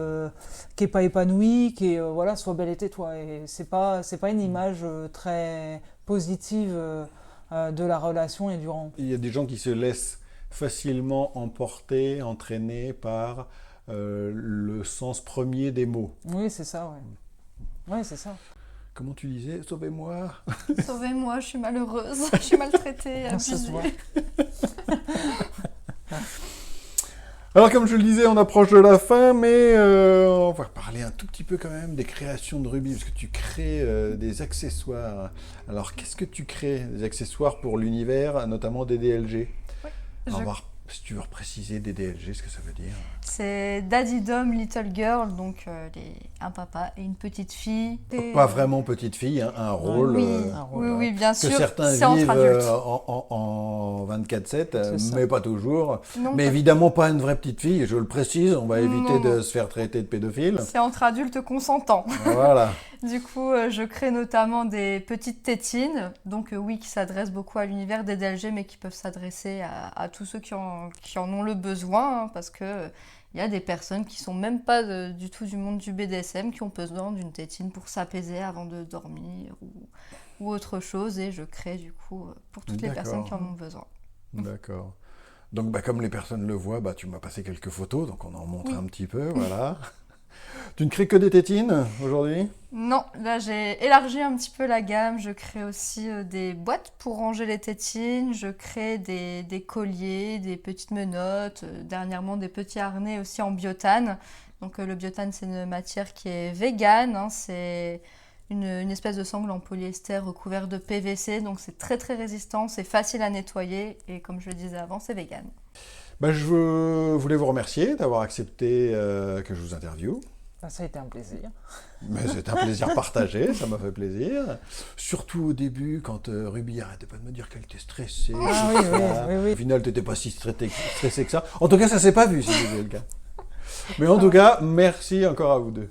épanouie, qui est, voilà, sois belle et tais-toi. Et c'est pas une image très positive de la relation et du rang. Il y a des gens qui se laissent facilement emporter, entraîner par le sens premier des mots. Oui, c'est ça, ouais. Ouais, c'est ça. Comment tu disais? Sauvez-moi. Sauvez-moi, je suis malheureuse, je suis maltraitée, Ça se abusée. voit. Alors comme je le disais, on approche de la fin, mais on va parler un tout petit peu quand même des créations de Ruby, parce que tu crées des accessoires. Alors qu'est-ce que tu crées? Des accessoires pour l'univers, notamment des DLG. Je- On va voir si tu veux repréciser des DLG, ce que ça veut dire. C'est Daddy Dom, Little Girl, donc un papa et une petite fille. Et- Pas vraiment petite fille, hein, un rôle Oui, un rôle, oui, oui, bien que sûr. certains c'est entre vivent adultes. en 24/7, C'est ça. mais pas toujours. Non, Mais pas- évidemment pas une vraie petite fille, je le précise, on va éviter Non, de non. se faire traiter de pédophile. c'est entre adultes consentants. Voilà. Du coup, je crée notamment des petites tétines, donc oui, qui s'adressent beaucoup à l'univers des DLG, mais qui peuvent s'adresser à tous ceux qui en ont le besoin, hein, parce que il y a des personnes qui sont même pas du tout du monde du BDSM, qui ont besoin d'une tétine pour s'apaiser avant de dormir ou autre chose, et je crée du coup pour toutes les D'accord. personnes qui en ont besoin. D'accord. Donc, comme les personnes le voient, tu m'as passé quelques photos, donc on en montre Oui. un petit peu, voilà. Tu ne crées que des tétines aujourd'hui? Non, là j'ai élargi un petit peu la gamme, je crée aussi des boîtes pour ranger les tétines, je crée des colliers, des petites menottes, dernièrement des petits harnais aussi en biotane. Donc le biotane c'est une matière qui est végane, hein, c'est une espèce de sangle en polyester recouvert de PVC, donc c'est très très résistant, c'est facile à nettoyer et comme je le disais avant c'est vegan. Je voulais vous remercier d'avoir accepté que je vous interviewe. Ça a été un plaisir. Mais c'est un plaisir partagé, ça m'a fait plaisir. Surtout au début, quand Ruby arrêtait pas de me dire qu'elle était stressée. Ah tout oui, ça. oui. Au final, t'étais pas si stressé que ça. En tout cas, ça s'est pas vu si c'était le cas. Mais en tout cas, merci encore à vous deux.